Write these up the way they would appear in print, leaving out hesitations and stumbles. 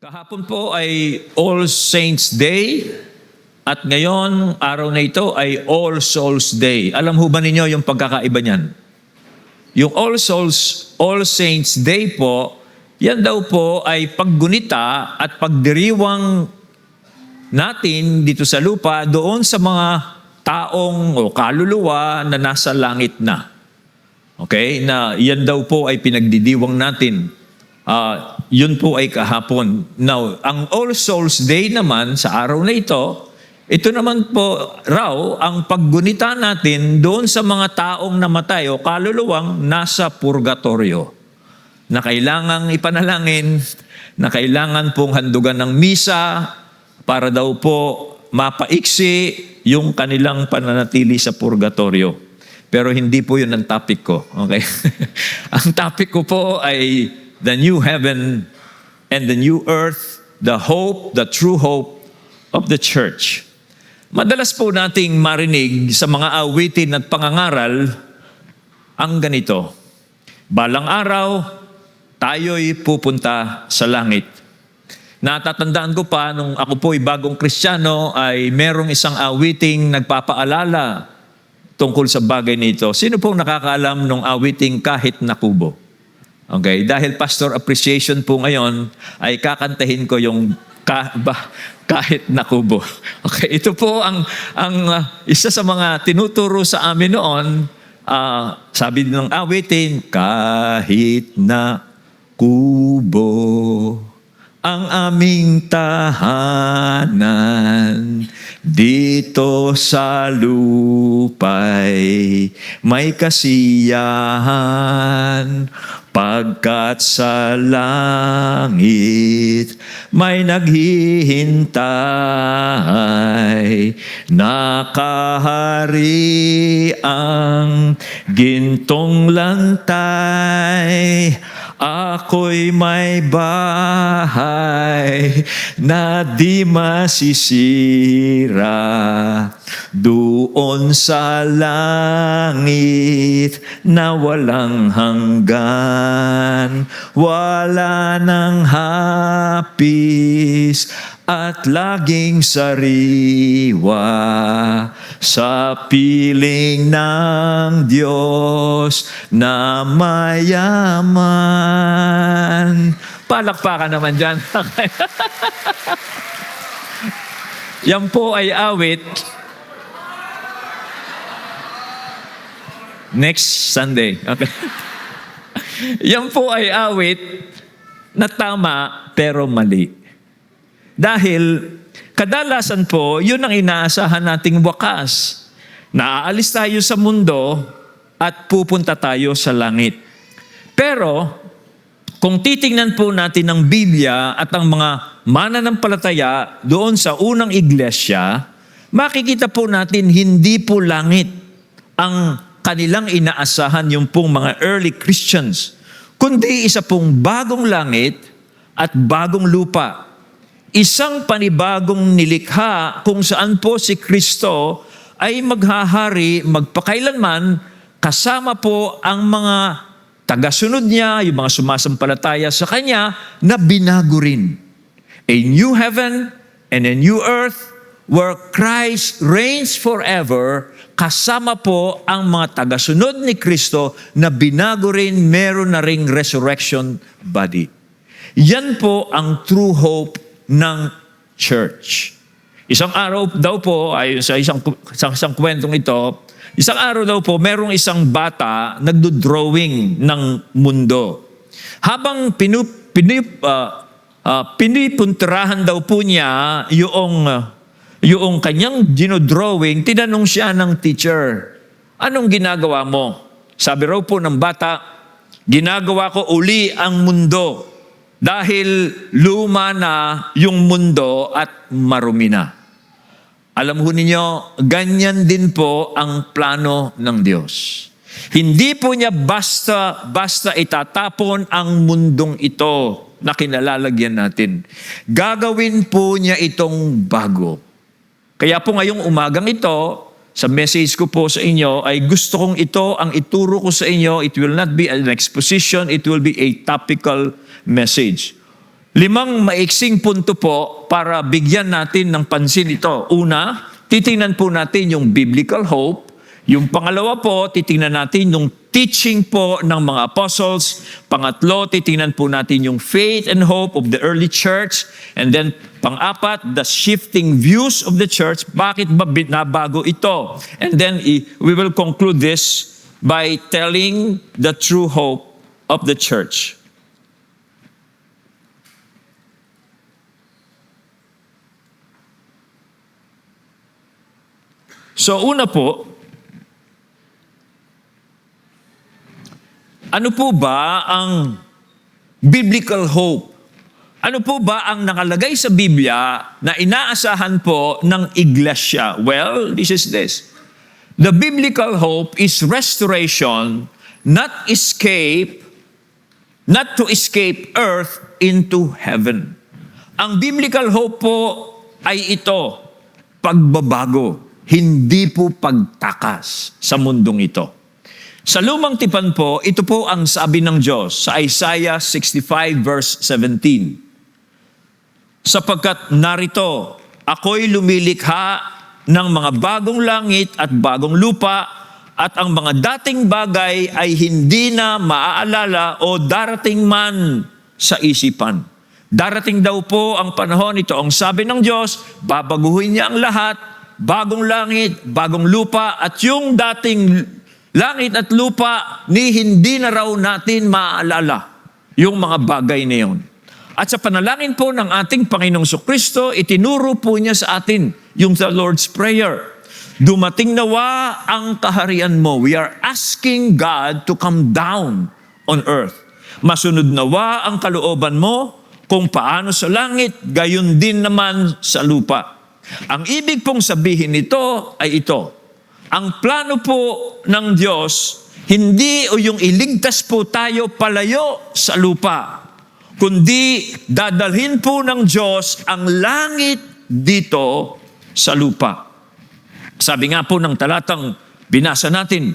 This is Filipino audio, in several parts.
Kahapon po ay All Saints Day at ngayon, araw na ito ay All Souls Day. Alam ho ba ninyo yung pagkakaiba niyan? Yung All Saints Day po, yan daw po ay paggunita at pagdiriwang natin dito sa lupa doon sa mga taong o kaluluwa na nasa langit na. Okay? Na yan daw po ay pinagdidiwang natin. Yun po ay kahapon. Now, ang All Souls Day naman sa araw na ito naman po raw ang paggunita natin doon sa mga taong namatay o kaluluwang nasa purgatorio na kailangang ipanalangin, na kailangan pong handugan ng misa para daw po mapaiksi yung kanilang pananatili sa purgatorio. Pero hindi po yun ang topic ko. Okay? Ang topic ko po ay the new heaven and the new earth, the hope, the true hope of the church. Madalas po nating marinig sa mga awitin at pangangaral ang ganito. Balang araw, tayo'y pupunta sa langit. Natatandaan ko pa nung ako po'y bagong Kristiyano ay merong isang awiting nagpapaalala tungkol sa bagay nito. Sino pong nakakaalam nung awiting Kahit na Kubo? Okay, dahil Pastor Appreciation po ngayon, ay kakantahin ko yung Kahit na Kubo. Okay, ito po ang isa sa mga tinuturo sa amin noon. Sabi ng awitin, kahit na kubo ang aming tahanan, dito sa lupa'y may kasiyahan, pagkat sa langit may naghihintay, nakahari ang gintong lantay. Ako'y may bahay na di masisira doon sa langit na walang hanggan. Wala nang hapis at laging sariwa sa piling ng Diyos na mayaman. Palakpakan naman dyan. Yan po ay awit. Next Sunday. Okay. Yan po ay awit na tama pero mali. Dahil kadalasan po, yun ang inaasahan nating wakas. Naaalis tayo sa mundo at pupunta tayo sa langit. Pero, kung titingnan po natin ang Biblia at ang mga mananampalataya doon sa unang iglesia, makikita po natin hindi po langit ang kanilang inaasahan yung pong mga early Christians, kundi isa pong bagong langit at bagong lupa. Isang panibagong nilikha kung saan po si Kristo ay maghahari magpakailanman kasama po ang mga tagasunod niya, yung mga sumasampalataya sa Kanya na binago rin. A new heaven and a new earth where Christ reigns forever, kasama po ang mga tagasunod ni Kristo na binago rin, meron na ring resurrection body. Yan po ang true hope ng church. Isang araw daw po, ay sa isang kwentong ito, isang araw daw po, merong isang bata nagdo-drawing ng mundo. Habang pinipunturahan daw po niya yung kanyang dinodrawing, tinanong siya ng teacher, anong ginagawa mo? Sabi raw po ng bata, ginagawa ko uli ang mundo. Dahil luma na yung mundo at marumi na. Alam ho ninyo, ganyan din po ang plano ng Diyos. Hindi po niya basta itatapon ang mundong ito na kinalalagyan natin. Gagawin po niya itong bago. Kaya po ngayong umagang ito, sa message ko po sa inyo, ay gusto kong ito ang ituro ko sa inyo. It will not be an exposition, it will be a topical message. 5 maiksing punto po para bigyan natin ng pansin ito. Una, titingnan po natin yung biblical hope. Yung pangalawa po, titingnan natin yung teaching po ng mga apostles. Pangatlo, titingnan po natin yung faith and hope of the early church. And then, pang-apat, the shifting views of the church. Bakit ba binabago ito? And then, we will conclude this by telling the true hope of the church. So una po, ano po ba ang biblical hope? Ano po ba ang nakalagay sa Biblia na inaasahan po ng iglesia? Well, this is this. The biblical hope is restoration, not to escape earth into heaven. Ang biblical hope po ay ito, pagbabago. Hindi po pagtakas sa mundong ito. Sa lumang tipan po, ito po ang sabi ng Diyos sa Isaiah 65 verse 17. Sapagkat narito, ako'y lumilikha ng mga bagong langit at bagong lupa, at ang mga dating bagay ay hindi na maaalala o darating man sa isipan. Darating daw po ang panahon, ito ang sabi ng Diyos, babaguhin niya ang lahat, bagong langit, bagong lupa, at yung dating langit at lupa ni hindi na raw natin maaalala yung mga bagay na yun. At sa panalangin po ng ating Panginoong Jesucristo, itinuro po niya sa atin yung the Lord's Prayer. Dumating nawa ang kaharian mo. We are asking God to come down on earth. Masunod nawa ang kalooban mo kung paano sa langit, gayon din naman sa lupa. Ang ibig pong sabihin nito ay ito. Ang plano po ng Diyos, hindi o yung iligtas po tayo palayo sa lupa, kundi dadalhin po ng Diyos ang langit dito sa lupa. Sabi nga po ng talatang binasa natin,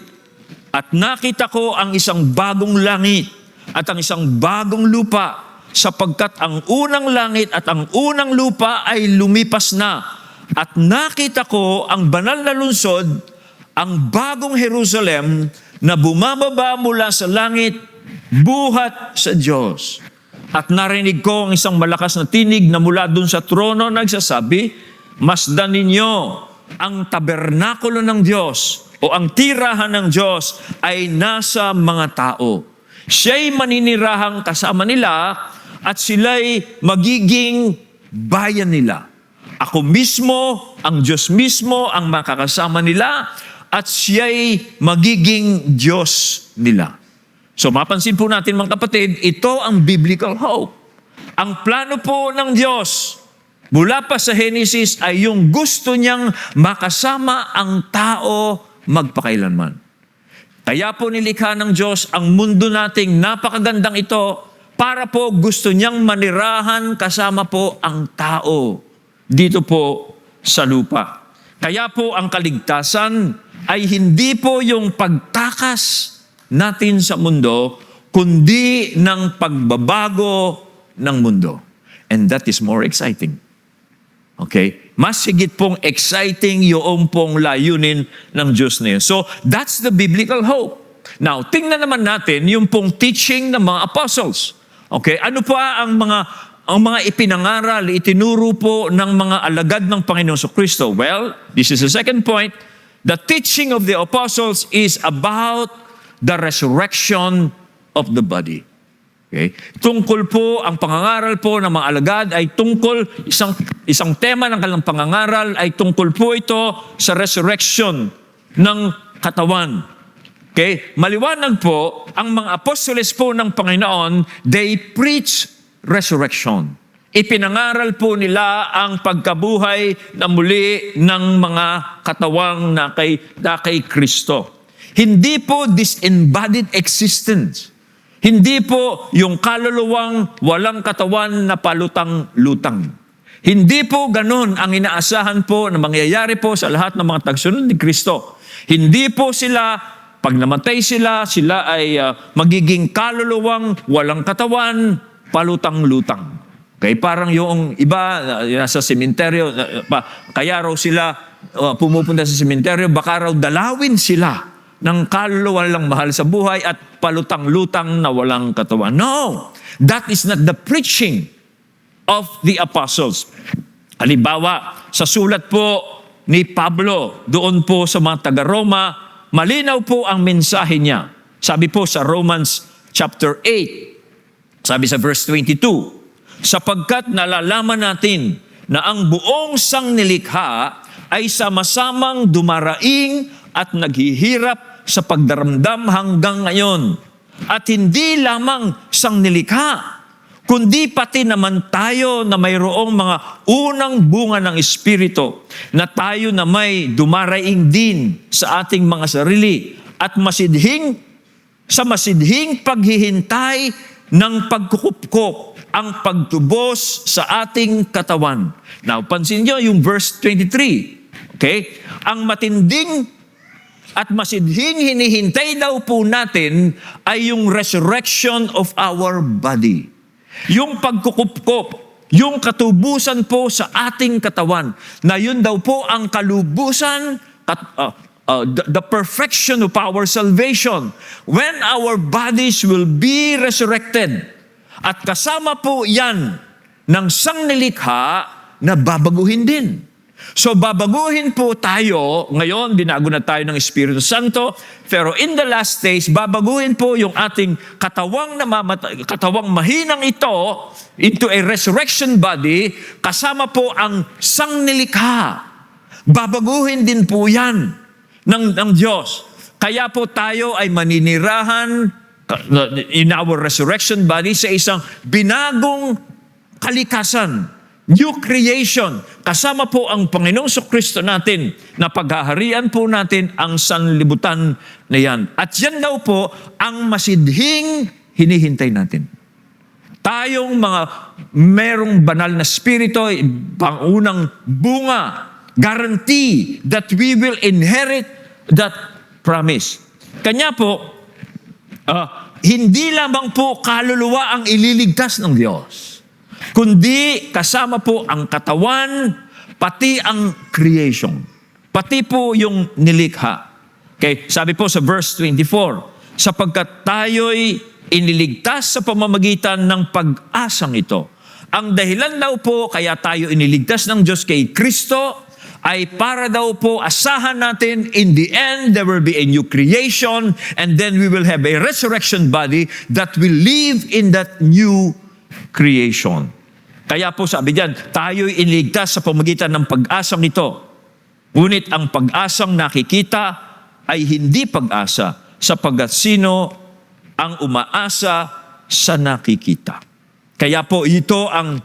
at nakita ko ang isang bagong langit at ang isang bagong lupa, sapagkat ang unang langit at ang unang lupa ay lumipas na. At nakita ko ang banal na lungsod, ang bagong Jerusalem na bumababa mula sa langit, buhat sa Diyos. At narinig ko ang isang malakas na tinig na mula dun sa trono nagsasabi, masdan ninyo ang tabernakulo ng Diyos o ang tirahan ng Diyos ay nasa mga tao. Siya'y maninirahang kasama nila at sila'y magiging bayan nila. Ako mismo, ang Diyos mismo, ang makakasama nila at siya'y magiging Diyos nila. So mapansin po natin mga kapatid, ito ang biblical hope. Ang plano po ng Diyos mula pa sa Genesis ay yung gusto niyang makasama ang tao magpakailanman. Kaya po nilikha ng Diyos ang mundo nating napakagandang ito para po gusto niyang manirahan kasama po ang tao dito po sa lupa. Kaya po ang kaligtasan ay hindi po yung pagtakas natin sa mundo, kundi ng pagbabago ng mundo. And that is more exciting. Okay? Mas higit pong exciting yung pong layunin ng Diyos na yun. So, that's the biblical hope. Now, tingnan naman natin yung pong teaching ng mga apostles. Okay? Ano pa ang mga ipinangaral, itinuro po ng mga alagad ng Panginoon Jesucristo? Well, this is the second point. The teaching of the apostles is about the resurrection of the body. Okay? Tungkol po, ang pangangaral po ng mga alagad ay tungkol, isang tema ng kanilang pangangaral ay tungkol po ito sa resurrection ng katawan. Okay? Maliwanag po, ang mga apostoles po ng Panginoon, they preach resurrection. Ipinangaral po nila ang pagkabuhay na muli ng mga katawang na kay Kristo. Hindi po disembodied existence. Hindi po yung kaluluwang walang katawan na palutang-lutang. Hindi po ganun ang inaasahan po na mangyayari po sa lahat ng mga tagsunod ni Kristo. Hindi po sila, pag namatay sila ay magiging kaluluwang walang katawan, palutang-lutang. Okay, parang yung iba nasa sementeryo, kaya raw sila pumupunta sa sementeryo, baka raw dalawin sila ng kaluluwa lang mahal sa buhay at palutang-lutang na walang katawan. No! That is not the preaching of the apostles. Halimbawa, sa sulat po ni Pablo, doon po sa mga taga-Roma, malinaw po ang mensahe niya. Sabi po sa Romans chapter 8, sabi sa verse 22, sapagkat nalalaman natin na ang buong sangnilikha ay sama-samang dumaraing at naghihirap sa pagdaramdam hanggang ngayon. At hindi lamang sangnilikha, kundi pati naman tayo na mayroong mga unang bunga ng Espiritu, na tayo na may dumaraing din sa ating mga sarili at sa masidhing paghihintay ng pagkukupkop ang pagtubos sa ating katawan. Now, pansin nyo yung verse 23. Okay? Ang matinding at masidhing hinihintay daw po natin ay yung resurrection of our body. Yung pagkukupkop, yung katubusan po sa ating katawan, na yun daw po ang kalubusan, the perfection of our salvation. When our bodies will be resurrected, at kasama po yan ng sangnilikha na babaguhin din. So babaguhin po tayo, ngayon binago na tayo ng Espiritu Santo, pero in the last days, babaguhin po yung ating katawang mahinang ito into a resurrection body, kasama po ang sangnilikha. Babaguhin din po yan ng Diyos. Kaya po tayo ay maninirahan in our resurrection body sa isang binagong kalikasan, new creation. Kasama po ang Panginoong Kristo natin na paghaharian po natin ang sanlibutan na yan. At yan daw po ang masidhing hinihintay natin. Tayong mga merong banal na spirito, pangunang bunga, guarantee that we will inherit that promise. Kanya po, hindi lamang po kaluluwa ang ililigtas ng Diyos, kundi kasama po ang katawan, pati ang creation, pati po yung nilikha. Okay, sabi po sa verse 24, sapagkat tayo'y iniligtas sa pamamagitan ng pag-asang ito. Ang dahilan daw po kaya tayo iniligtas ng Diyos kay Kristo ay para daw po asahan natin in the end there will be a new creation and then we will have a resurrection body that will live in that new creation. Kaya po sabi diyan, tayo'y iniligtas sa pamamagitan ng pag-asang ito. Ngunit ang pag-asang nakikita ay hindi pag-asa sapagkat sino ang umaasa sa nakikita. Kaya po ito ang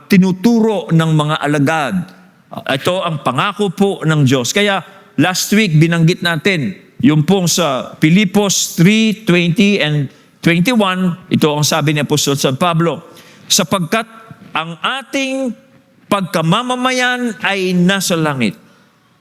tinuturo ng mga alagad. Ito ang pangako po ng Diyos. Kaya last week binanggit natin yung pong sa Filipos 3:20 and 21, ito ang sabi ni Apostol San Pablo, sapagkat ang ating pagkamamamayan ay nasa langit.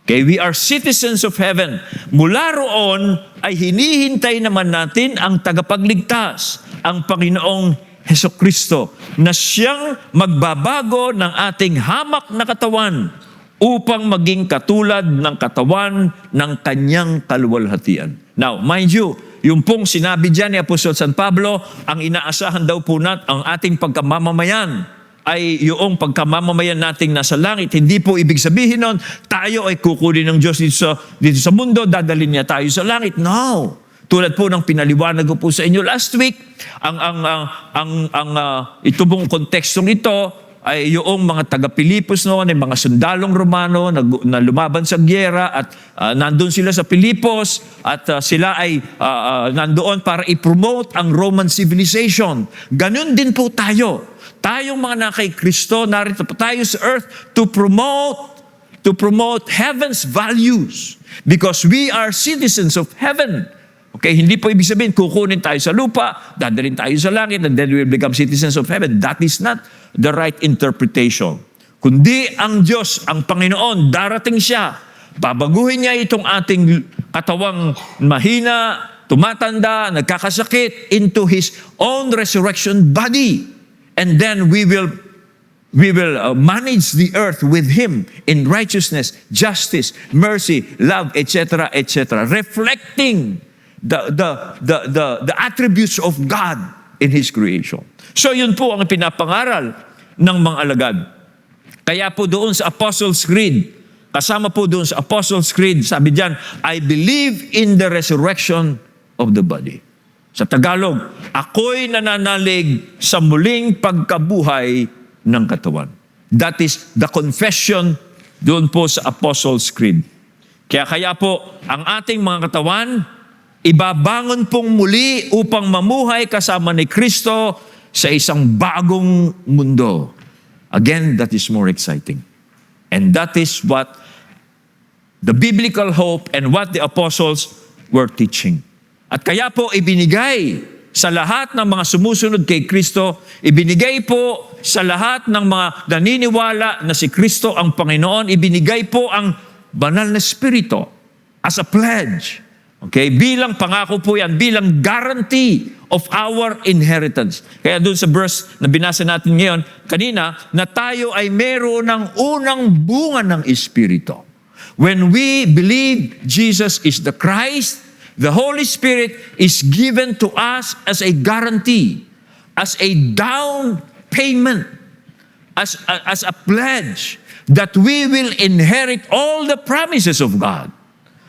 Okay, we are citizens of heaven. Mula roon ay hinihintay naman natin ang tagapagligtas, ang Panginoong Hesukristo, na siyang magbabago ng ating hamak na katawan upang maging katulad ng katawan ng kanyang kaluwalhatian. Now, mind you, yung pong sinabi dyan ni Apostol San Pablo, ang inaasahan daw po natin, ang ating pagkamamamayan ay yung pagkamamamayan nating nasa langit. Hindi po ibig sabihin nun, tayo ay kukunin ng Diyos dito sa mundo, dadalhin niya tayo sa langit. No! Tulad po ng pinaliwanag ko po sa inyo last week, ito pong kontekstong ito ay yung mga taga-Pilipos noon, ay mga sundalong Romano na lumaban sa gyera at nandun sila sa Pilipos at sila ay nandoon para i-promote ang Roman civilization. Ganun din po tayo. Tayong mga nakay Kristo, narito po tayo sa earth to promote heaven's values because we are citizens of heaven. Okay, hindi po ibig sabihin, kukunin tayo sa lupa, dadalhin tayo sa langit, and then we will become citizens of heaven. That is not the right interpretation. Kundi ang Diyos, ang Panginoon, darating siya. Babaguhin niya itong ating katawang mahina, tumatanda, nagkakasakit into His own resurrection body. And then we will manage the earth with Him in righteousness, justice, mercy, love, etc., etc., reflecting the attributes of God in His creation. So yun po ang pinapangaral ng mga alagad. Kaya po doon sa Apostles' Creed, kasama po doon sa Apostles' Creed, sabi diyan, I believe in the resurrection of the body. Sa Tagalog, ako'y nananalig sa muling pagkabuhay ng katawan. That is the confession doon po sa Apostles' Creed. Kaya po, ang ating mga katawan, ibabangon pong muli upang mamuhay kasama ni Kristo sa isang bagong mundo. Again, that is more exciting. And that is what the biblical hope and what the apostles were teaching. At kaya po ibinigay sa lahat ng mga sumusunod kay Kristo, ibinigay po sa lahat ng mga naniniwala na si Kristo ang Panginoon, ibinigay po ang banal na Espiritu as a pledge. Okay? Bilang pangako po yan, bilang guarantee of our inheritance. Kaya doon sa verse na binasa natin ngayon, kanina, na tayo ay meron ng unang bunga ng Espiritu. When we believe Jesus is the Christ, the Holy Spirit is given to us as a guarantee, as a down payment, as a pledge that we will inherit all the promises of God.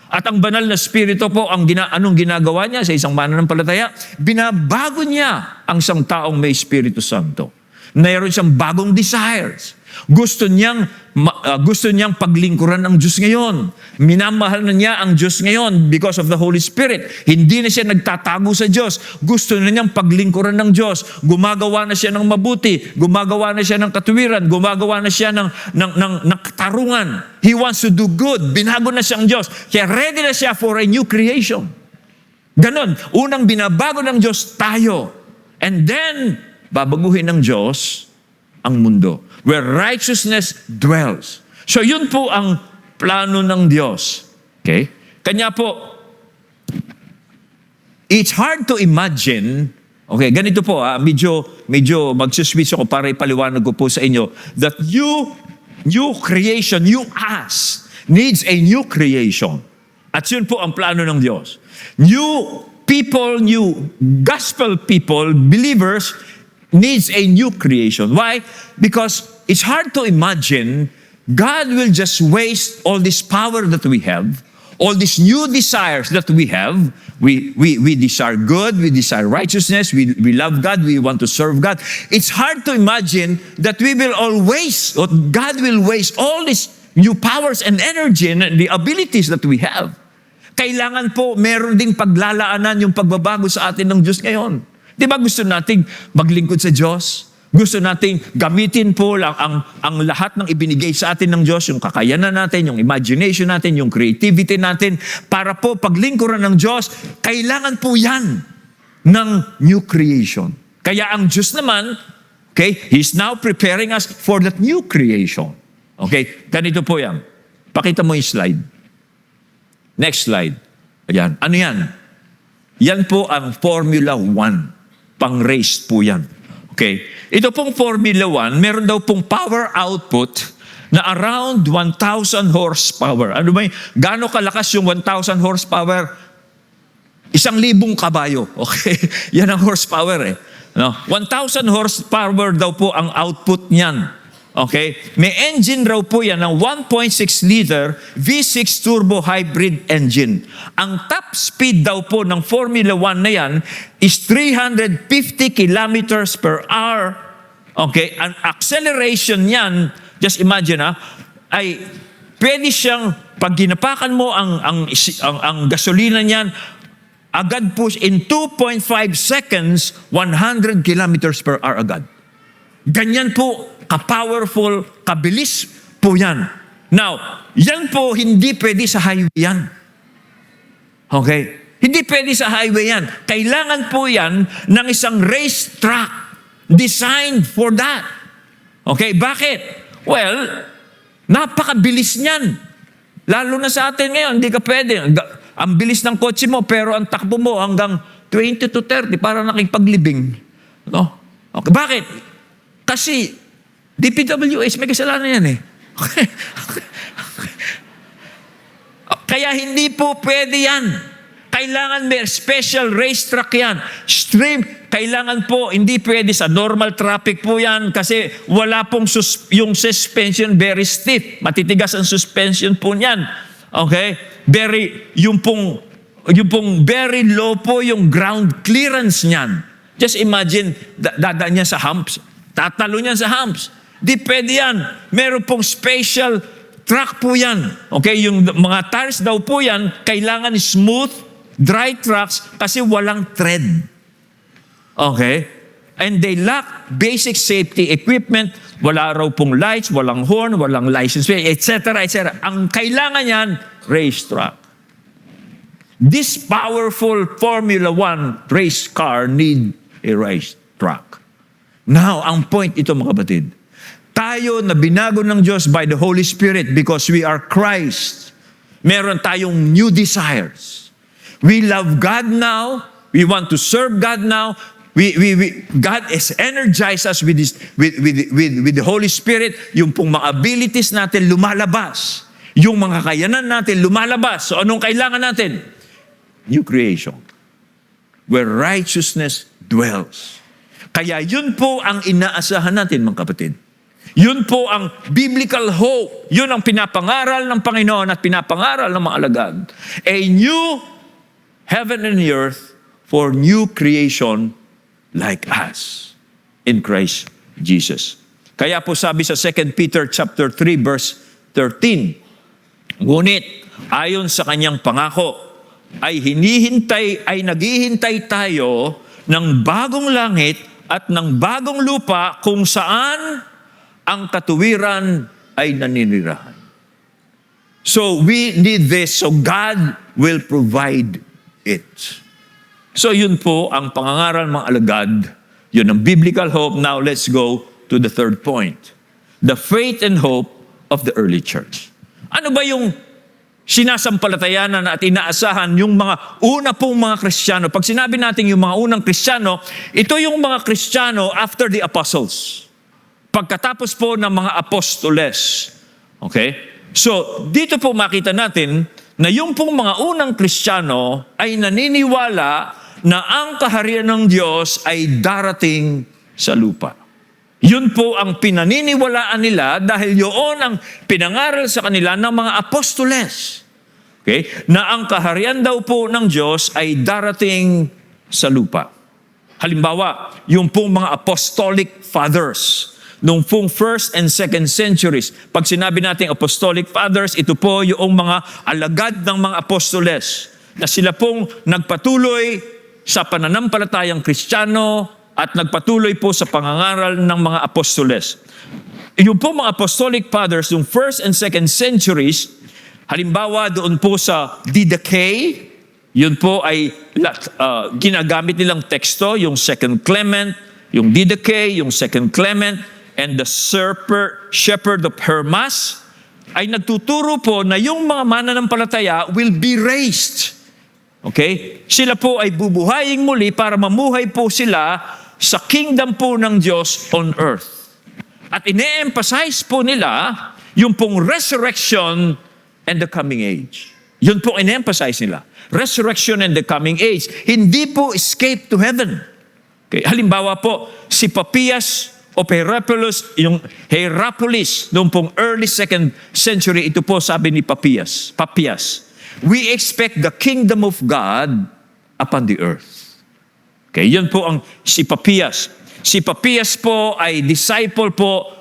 At ang banal na Espiritu po, anong ginagawa niya sa isang mananampalataya? Binabago niya ang isang taong may Espiritu Santo. Mayroon siyang bagong desires. Gusto niyang paglingkuran ng Diyos ngayon. Minamahal na niya ang Diyos ngayon because of the Holy Spirit. Hindi na siya nagtatago sa Diyos. Gusto na niyang paglingkuran ng Diyos. Gumagawa na siya ng mabuti. Gumagawa na siya ng katuwiran. Gumagawa na siya ng katarungan. He wants to do good. Binago na siyang Diyos. Kaya ready na siya for a new creation. Ganon. Unang binabago ng Diyos tayo. And then, babaguhin ng Diyos ang mundo where righteousness dwells. So yun po ang plano ng Diyos. Okay? Kanya po, it's hard to imagine, okay, ganito po, medyo magsiswitch ako para ipaliwanag ko po sa inyo that new creation, you as, needs a new creation. At yun po ang plano ng Diyos. New people, new gospel people, believers, needs a new creation. Why? Because it's hard to imagine God will just waste all this power that we have, all these new desires that we have. We desire good, we desire righteousness, we love God, we want to serve God. It's hard to imagine that God will waste all these new powers and energy and the abilities that we have. Kailangan po meron ding paglalaanan yung pagbabago sa atin ng Diyos ngayon. Di ba gusto nating maglingkod sa Diyos? Gusto nating gamitin po lang ang lahat ng ibinigay sa atin ng Diyos, yung kakayanan natin, yung imagination natin, yung creativity natin, para po paglingkuran ng Diyos, kailangan po yan ng new creation. Kaya ang Diyos naman, okay, He's now preparing us for that new creation. Okay, ganito po yan. Pakita mo yung slide. Next slide. Ayan. Ano yan? Yan po ang Formula 1. Pang-race po yan. Okay? Ito pong Formula 1, meron daw pong power output na around 1,000 horsepower. Ano ba gaano kalakas yung 1,000 horsepower? 1,000 kabayo. Okay? Yan ang horsepower eh. No? 1,000 horsepower daw po ang output niyan. Okay? May engine raw po yan ng 1.6 liter V6 turbo hybrid engine. Ang top speed daw po ng Formula 1 na yan is 350 kilometers per hour. Okay? Ang acceleration niyan, just imagine ay pwede siyang, pag ginapakan mo ang gasolina niyan, agad po in 2.5 seconds, 100 kilometers per hour agad. Ganyan po, ka-powerful, kabilis po yan. Now, yan po hindi pwede sa highway yan. Okay? Hindi pwede sa highway yan. Kailangan po yan ng isang race track designed for that. Okay? Bakit? Well, napakabilis niyan. Lalo na sa atin ngayon, hindi ka pwede. Ang bilis ng kotse mo, pero ang takbo mo hanggang 20 to 30 para nakipaglibing. No? Okay. Bakit? Kasi DPWH, may kasalanan yan eh. Kaya hindi po pwede yan. Kailangan may special racetrack yan. Stream, kailangan po, hindi pwede sa normal traffic po yan kasi wala pong yung suspension very stiff. Matitigas ang suspension po niyan. Okay? Yung pong very low po yung ground clearance niyan. Just imagine, dadaan niya sa humps. Tatalo niya sa humps. Di pwede yan. Meron pong special track po yan. Okay? Yung mga tires daw po yan, kailangan smooth, dry tracks kasi walang tread. Okay? And they lack basic safety equipment. Wala raw pong lights, walang horn, walang license plate, etc., etc. Ang kailangan yan, racetrack. This powerful Formula 1 race car need a racetrack. Now, ang point ito mga kapatid, tayo na binago ng Diyos by the Holy Spirit because we are Christ. Meron tayong new desires. We love God now. We want to serve God now. God has energized us with the Holy Spirit. Yung pong mga abilities natin lumalabas. Yung mga kakayanan natin lumalabas. So anong kailangan natin? New creation. Where righteousness dwells. Kaya yun po ang inaasahan natin mga kapatid. Yun po ang biblical hope. Yun ang pinapangaral ng Panginoon at pinapangaral ng mga alagad. A new heaven and earth for new creation like us in Christ Jesus. Kaya po sabi sa 2 Peter chapter 3 verse 13, ngunit ayon sa kanyang pangako ay naghihintay tayo ng bagong langit at ng bagong lupa kung saan ang katuwiran ay naninirahan. So we need this, so God will provide it. So yun po ang pangangaral mga alagad, yun ang biblical hope. Now let's go to the third point. The faith and hope of the early church. Ano ba yung sinasampalatayanan at inaasahan yung mga una pong mga Kristiyano? Pag sinabi natin yung mga unang Kristiyano, ito yung mga Kristiyano after the apostles. Pagkatapos po ng mga apostoles. Okay? So, dito po makita natin na yung pong mga unang Kristiyano ay naniniwala na ang kaharian ng Diyos ay darating sa lupa. Yun po ang pinaniniwalaan nila dahil yun ang pinangaral sa kanila ng mga apostoles. Okay? Na ang kaharian daw po ng Diyos ay darating sa lupa. Halimbawa, yung pong mga apostolic fathers, nung pong first and second centuries. Pag sinabi natin apostolic fathers, ito po yung mga alagad ng mga apostoles na sila pong nagpatuloy sa pananampalatayang Kristiyano at nagpatuloy po sa pangangaral ng mga apostoles. Yung po mga apostolic fathers, yung first and second centuries, halimbawa doon po sa Didache, yun po ay ginagamit nilang teksto, yung second Clement, yung Didache, yung second Clement, and the shepherd of Hermas, ay nagtuturo po na yung mga mananampalataya will be raised. Okay? Sila po ay bubuhayin muli para mamuhay po sila sa kingdom po ng Diyos on earth. At ine-emphasize po nila yung pong resurrection and the coming age. Yun po ine-emphasize nila. Resurrection and the coming age. Hindi po escape to heaven. Okay? Halimbawa po, si Papias of Hierapolis, noong pong early 2nd century, ito po sabi ni Papias, we expect the kingdom of God upon the earth. Okay, yun po ang si Papias. Si Papias po ay disciple po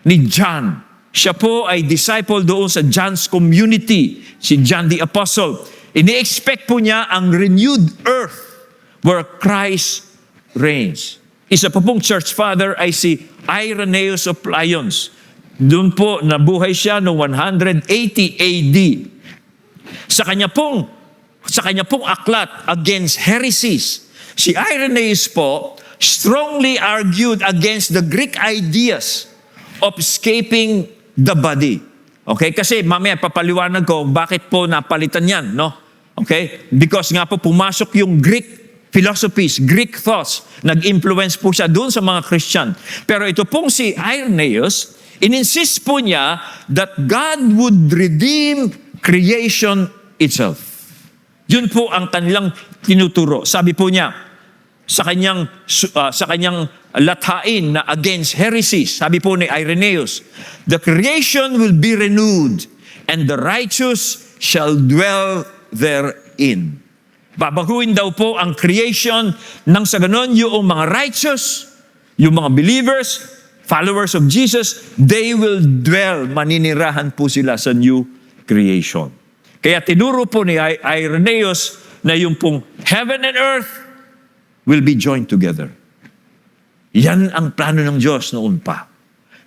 ni John. Siya po ay disciple doon sa John's community, si John the Apostle. Ini-expect po niya ang renewed earth where Christ reigns. Isa pa pong church father ay si Irenaeus of Lyons. Doon po nabuhay siya noong 180 AD. Sa kanya pong aklat against heresies, si Irenaeus po strongly argued against the Greek ideas of escaping the body. Okay? Kasi mamaya papaliwanag ko bakit po napalitan yan, no? Okay? Because nga po pumasok yung Greek philosophies, Greek thoughts. Nag-influence po siya doon sa mga Christian. Pero ito pong si Irenaeus, ininsist po niya that God would redeem creation itself. Yun po ang kanilang tinuturo. Sabi po niya, sa kanyang lathain na against heresies, sabi po ni Irenaeus, the creation will be renewed and the righteous shall dwell therein. Babaguhin daw po ang creation nang sa ganon yung mga righteous, yung mga believers, followers of Jesus, they will dwell, maninirahan po sila sa new creation. Kaya tinuro po ni Irenaeus na yung pong heaven and earth will be joined together. Yan ang plano ng Diyos noon pa.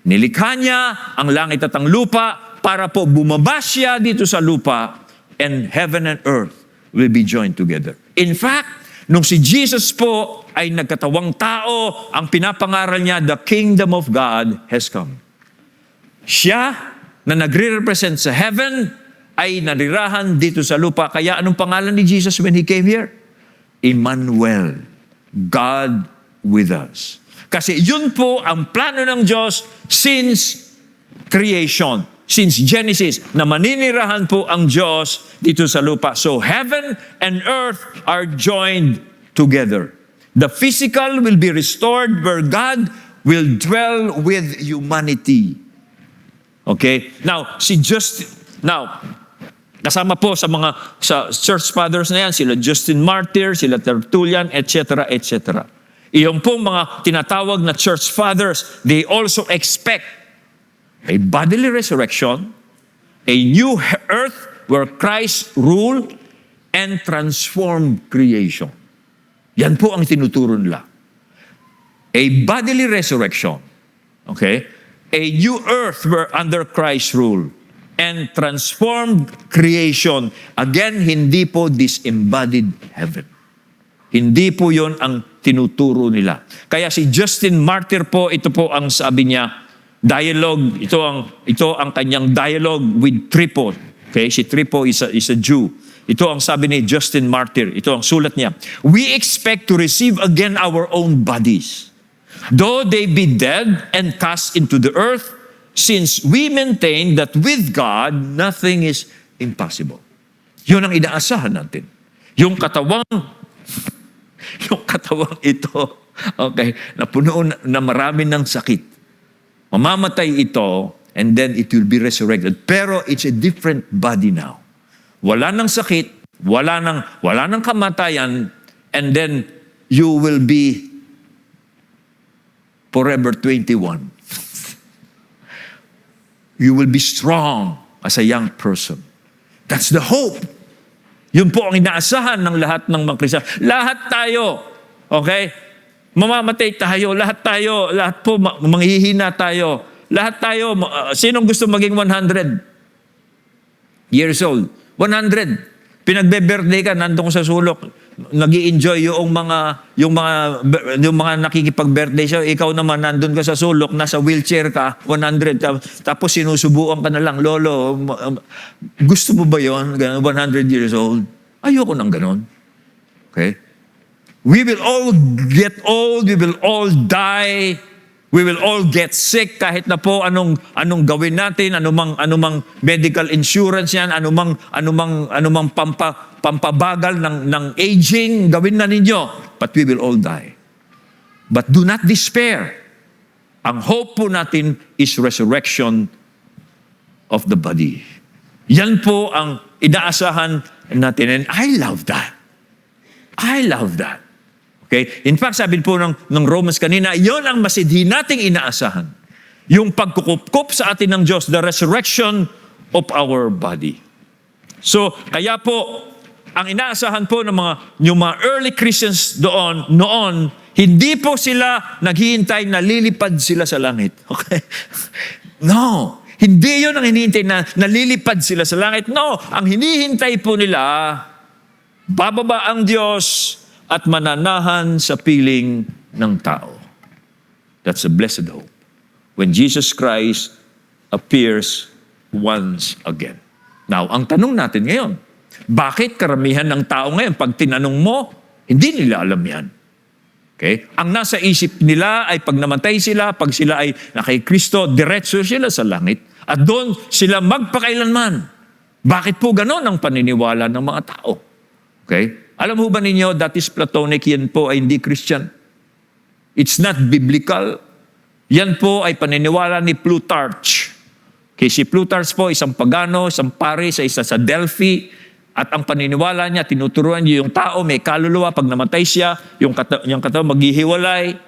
Nilikha niya ang langit at ang lupa para po bumaba siya dito sa lupa and heaven and earth will be joined together. In fact, nung si Jesus po ay nagkatawang tao, ang pinapangaral niya, the kingdom of God has come. Siya na nagre-represent sa heaven ay narirahan dito sa lupa. Kaya anong pangalan ni Jesus when He came here? Emmanuel. God with us. Kasi yun po ang plano ng Diyos since creation, since Genesis, na maninirahan po ang Diyos dito sa lupa. So heaven and earth are joined together. The physical will be restored where God will dwell with humanity. Okay? Now, kasama po sa church fathers na yan, sila Justin Martyr, sila Tertullian, etc., etc. Iyong pong mga tinatawag na church fathers, they also expect a bodily resurrection, a new earth where Christ rule and transform creation. Yan po ang tinuturo nila. A bodily resurrection, okay? A new earth where under Christ rule and transformed creation. Again, hindi po disembodied heaven. Hindi po yon ang tinuturo nila. Kaya si Justin Martyr po, ito po ang sabi niya, dialogue, ito ang kanyang dialogue with Trypho. Okay, si Trypho is a Jew. Ito ang sabi ni Justin Martyr, ito ang sulat niya. We expect to receive again our own bodies, though they be dead and cast into the earth, since we maintain that with God, nothing is impossible. Yun ang inaasahan natin. Yung katawang ito, okay, na puno na marami ng sakit. Mamamatay ito, and then it will be resurrected. Pero it's a different body now. Wala nang sakit, wala nang kamatayan, and then you will be forever 21. You will be strong as a young person. That's the hope. Yun po ang inaasahan ng lahat ng mga Kristiyan. Lahat tayo, okay? Mamamatay tayo, lahat po manghihina tayo. Lahat tayo, sinong gusto maging 100 years old? 100. Pinagbe-birthday ka, nandun ko sa sulok, nag-i-enjoy yung mga nakikipag-birthday siya. Ikaw naman, nandun ka sa sulok, nasa wheelchair ka, 100. Tapos sinusubuan ka na lang, Lolo, gusto mo ba yun? 100 years old? Ayoko nang ganon. Okay? We will all get old, we will all die, we will all get sick kahit na po anong gawin natin, anumang medical insurance yan, anumang pampabagal ng aging, gawin na ninyo. But we will all die. But do not despair. Ang hope po natin is resurrection of the body. Yan po ang inaasahan natin. And I love that. I love that. Okay? In fact, sabi po ng Romans kanina, yon ang masidhi nating inaasahan. Yung pagkukup sa atin ng Diyos, the resurrection of our body. So, kaya po, ang inaasahan po ng yung mga early Christians noon, hindi po sila naghihintay na lilipad sila sa langit. Okay? No. Hindi yun ang hinihintay na nalilipad sila sa langit. No. Ang hinihintay po nila, bababa ang Diyos at mananahan sa piling ng tao. That's a blessed hope. When Jesus Christ appears once again. Now, ang tanong natin ngayon, bakit karamihan ng tao ngayon, pag tinanong mo, Hindi nila alam yan. Okay? Ang nasa isip nila ay pag namatay sila, pag sila ay nakay Kristo, diretso sila sa langit. At doon sila magpakailanman. Bakit po ganon ang paniniwala ng mga tao? Okay? Alam mo ba ninyo, that is Platonic, yan po ay hindi Christian. It's not biblical. Yan po ay paniniwala ni Plutarch. Okay, si Plutarch po, isang pagano, isang pare sa isa sa Delphi. At ang paniniwala niya, tinuturuan niya yung tao, may kaluluwa, pag namatay siya, yung katawan maghihiwalay.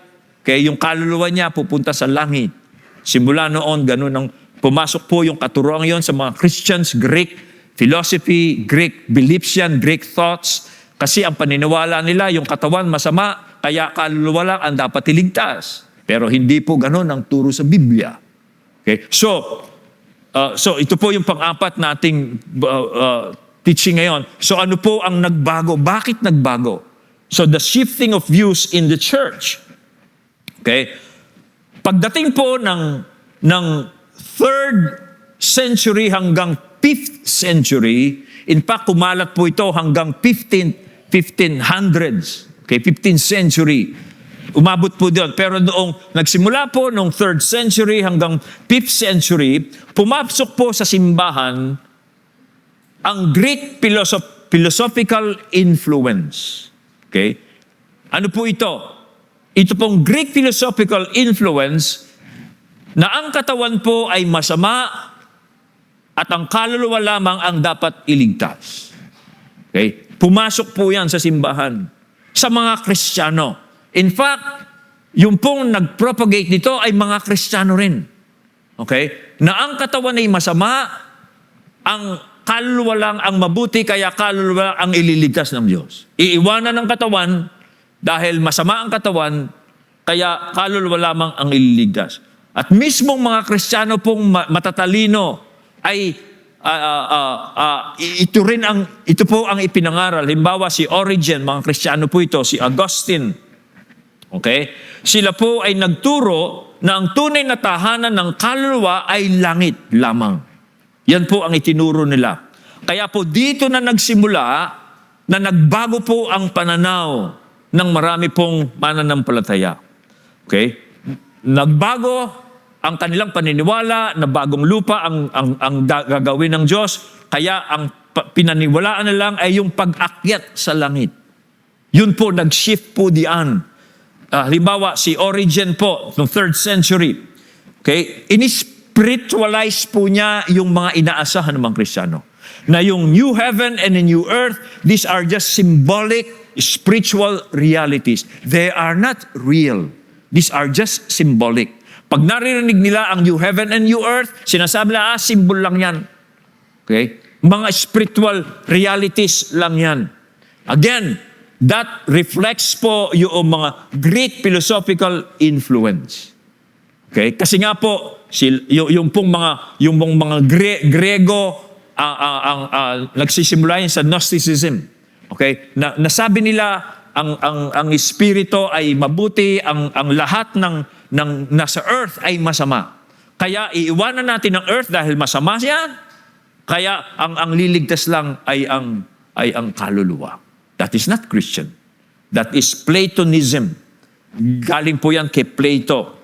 Kaya yung kaluluwa niya pupunta sa langit. Simula noon, ganun ang pumasok po yung katuruan yon sa mga Christians, Greek philosophy, Greek beliefs yan, Greek thoughts. Kasi ang paniniwala nila, yung katawan masama, kaya kaluluwa lang ang dapat iligtas. Pero hindi po ganun ang turo sa Biblia. Okay? So ito po yung pang-apat nating teaching ngayon. So ano po ang nagbago? Bakit nagbago? So the shifting of views in the church. Okay? Pagdating po ng 3rd century hanggang 5th century, in fact, kumalat po ito hanggang 1500s. Okay, 15th century. Umabot po doon. Pero noong nagsimula po noong 3rd century hanggang 5th century, pumasok po sa simbahan ang Greek philosophical influence. Okay? Ano po ito? Ito pong Greek philosophical influence na ang katawan po ay masama at ang kaluluwa lamang ang dapat iligtas. Okay? Pumasok po yan sa simbahan. Sa mga Kristiyano. In fact, yung pong nag-propagate nito ay mga Kristiyano rin. Okay? Na ang katawan ay masama, ang kaluluwa lang ang mabuti, kaya kaluluwa ang ililigtas ng Diyos. Iiwanan ng katawan dahil masama ang katawan, kaya kaluluwa lamang ang ililigtas. At mismong mga Kristiyano pong matatalino ay ito po ang ipinangaral. Halimbawa si Origen, mga Kristiyano po ito, si Augustine. Okay? Sila po ay nagturo na ang tunay na tahanan ng kaluluwa ay langit lamang. Yan po ang itinuro nila. Kaya po dito na nagsimula na nagbago po ang pananaw ng marami pong mananampalataya. Okay? Nagbago ang kanilang paniniwala na bagong lupa ang gagawin ng Diyos. Kaya ang pinaniwalaan na lang ay yung pag-akyat sa langit. Yun po, nag-shift po diyan. Halimbawa, si Origen po, noong 3rd century. Okay? Spiritualize po niya yung mga inaasahan ng mga Kristiyano. Na yung new heaven and a new earth, these are just symbolic spiritual realities. They are not real. These are just symbolic. Pag naririnig nila ang new heaven and new earth, sinasabi na, symbol lang yan. Okay? Mga spiritual realities lang yan. Again, that reflects po yung mga Greek philosophical influence. Okay? Kasi nga po, yung mga Grego nagsisimula yun sa Gnosticism. Okay? Nasabi nila ang espiritu ay mabuti, ang lahat ng nasa earth ay masama. Kaya iiwanan natin ang earth dahil masama siya. Kaya ang liligtas lang ay ang kaluluwa. That is not Christian. That is Platonism. Galing po yan kay Plato.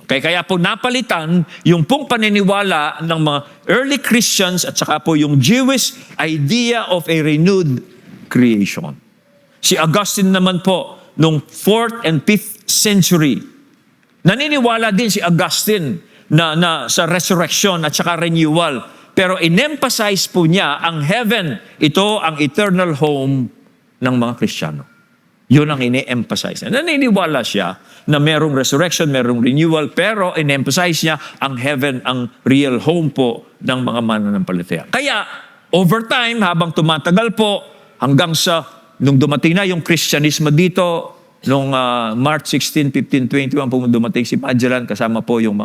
Kaya po napalitan yung pong paniniwala ng mga early Christians at saka po yung Jewish idea of a renewed creation. Si Augustine naman po, nung 4th and 5th century, naniniwala din si Augustine na sa resurrection at saka renewal. Pero in-emphasize po niya ang heaven, ito ang eternal home ng mga Kristiyano. Yun ang ini-emphasize. Naniniwala siya na merong resurrection, merong renewal, pero in-emphasize niya ang heaven, ang real home po ng mga mananampalataya. Kaya, over time, habang tumatagal po, hanggang sa, nung dumating na yung Kristyanismo dito, nung March 16, 1521, po dumating si Magellan, kasama po yung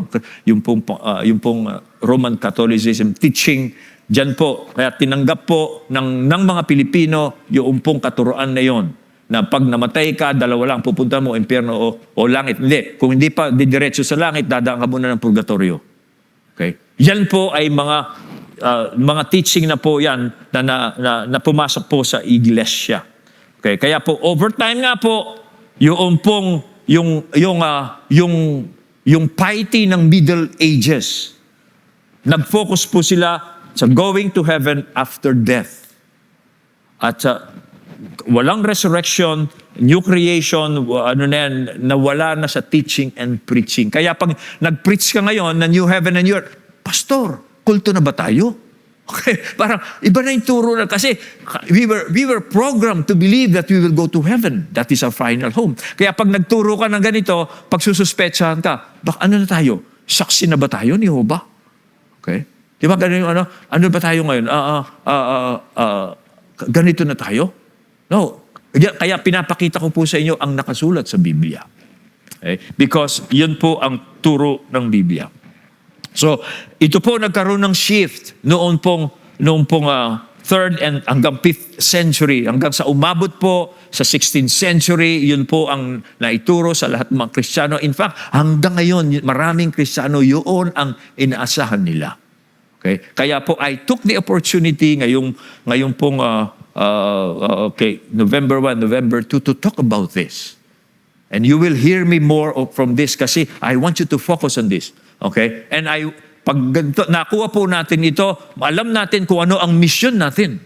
pong Roman Catholicism teaching, dyan po, kaya tinanggap po ng mga Pilipino yung pong katuruan na yon, na pag namatay ka, dalawa lang, pupunta mo, impyerno o langit. Hindi. Kung hindi pa didiretso sa langit, dadaan ka muna ng purgatorio. Okay? Yan po ay mga teaching na po yan na pumasok po sa iglesia. Okay, kaya po overtime nga po yung pong yung piety ng Middle Ages. Nag-focus po sila sa going to heaven after death. At walang resurrection, new creation, ano na yan, nawala na sa teaching and preaching. Kaya pag nag-preach ka ngayon na new heaven and new earth, Pastor, kulto na ba tayo? Okay, parang iba na yung turo na kasi we were programmed to believe that we will go to heaven. That is our final home. Kaya pag nagturo ka ng ganito, pag sususpetsahan ka, ano na tayo? Saksi na ba tayo ni Jehovah? Okay? Di ba ganun yung ano ba tayo ngayon? Ganito na tayo? No. Kaya pinapakita ko po sa inyo ang nakasulat sa Biblia. Okay? Because yun po ang turo ng Biblia. So, ito po nagkaroon ng shift noong pong 3rd and hanggang 5th century, hanggang sa umabot po sa 16th century, yun po ang naituro sa lahat ng mga Kristiyano. In fact, hanggang ngayon, maraming Kristiyano, yun ang inaasahan nila. Okay? Kaya po, I took the opportunity ngayong pong November 1, November 2 to talk about this. And you will hear me more from this kasi I want you to focus on this. Okay? And pag nakuha po natin ito, alam natin kung ano ang mission natin.